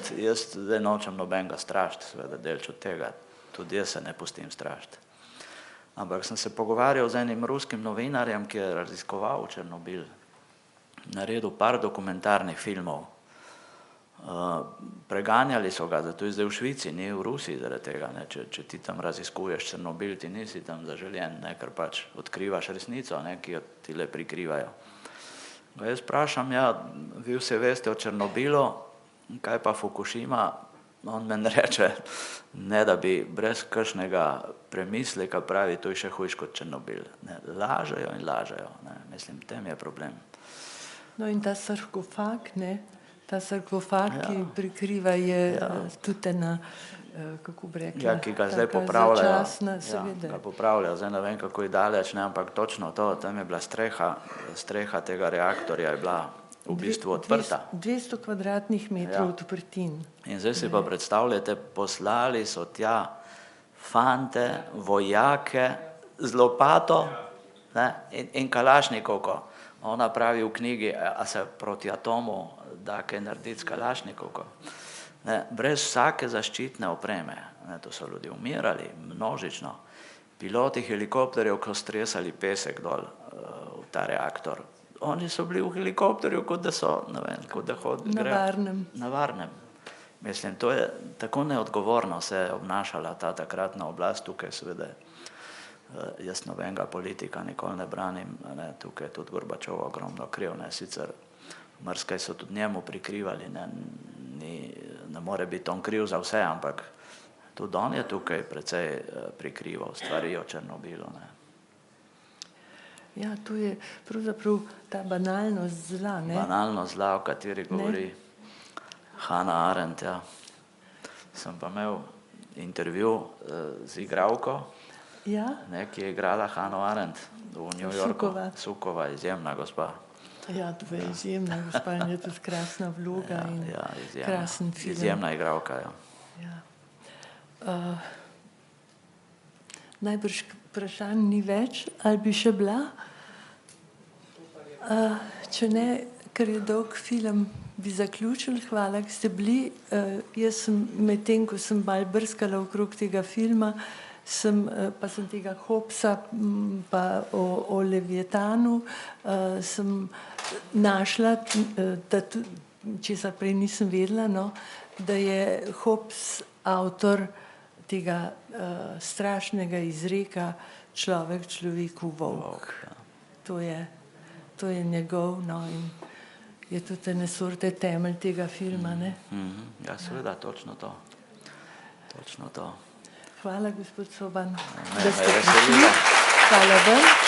zdaj nočem nobenega strašiti, seveda delč od tega. Tudi jaz se ne pustim strašiti. Ampak sem se pogovarjal z enim ruskim novinarjem, ki je raziskoval Černobil, naredil par dokumentarnih filmov. Preganjali so ga, zato je zdaj v Švici, ni v Rusiji zaradi tega. Ne. Če ti tam raziskuješ Černobil, ti nisi tam zaželjen, ne, ker pač odkrivaš resnico, ne, ki jo ti le prikrivajo. Ga jaz vprašam, ja, vi vse veste o Černobilu, kaj pa Fukušima? On meni reče, ne da bi brez kakšnega premisleka pravi, to je še hujš kot Černobil. Ne, lažejo in lažejo. Ne. Mislim, tem je problem. No in ta sarkofag, ne, ki prikriva, je tudi ena, kako bi rekla, ja, ki ga zdaj popravljajo. Začasna, seveda. Ga popravljajo, zdaj ne vem, kako je daleč, ne, ampak točno to, tam je bila streha tega reaktorja je bila v bistvu odprta. 200 kvadratnih metrov odprtin. In zdaj si pa predstavljate, poslali so tja fante, vojake z lopato, ne, in kalašnikovko. Ona pravi v knjigi, a se proti atomu da kaj narediti s kalašnikovko. Ne, brez vsake zaščitne opreme. Ne, to so ljudje umirali množično. Piloti helikopterjev, ko stresali pesek dol v ta reaktor. Oni so bili v helikopterju, kot da so, ne vem, kot da na varnem. Mislim, to je tako neodgovorno se je obnašala ta takratna oblast tukaj, seveda. Jaz nobenega politika nikoli ne branim, ne, tukaj je tudi Gorbačov ogromno kriv, ne, sicer marsikaj so tudi njemu prikrivali, ne more biti on kriv za vse, ampak tudi on je tukaj precej prikrival stvari o Černobilu, ne. Ja, tu je pravzaprav ta banalnost zla, ne. Banalnost zla, o kateri govori Hannah Arendt, ja. Sem pa imel intervju z igralko, ne, ki je igrala Hannah Arendt v New Yorku. Sukova, izjemna gospa. Ja, to je izjemna gospa in je tudi krasna vloga in krasen film. Izjemna igralka, ja. Najbrž vprašanj ni več, ali bi še bila? Če ne, ker je dolg film, bi zaključili. Hvala, ki ste bili. Jaz sem medtem, ko sem malo brskala okrog tega filma, pa sem tega Hobbesa, pa o Leviatanu, sem našla, česar prej nisem vedela, no, da je Hobbes avtor tega strašnega izreka človek človeku volk. To je njegov, no, in je tudi ene sorte temelj tega filma, ne? Ja, seveda, točno to. Točno to. Hvala, gospod Soban, da ste prišli. Hvala vam.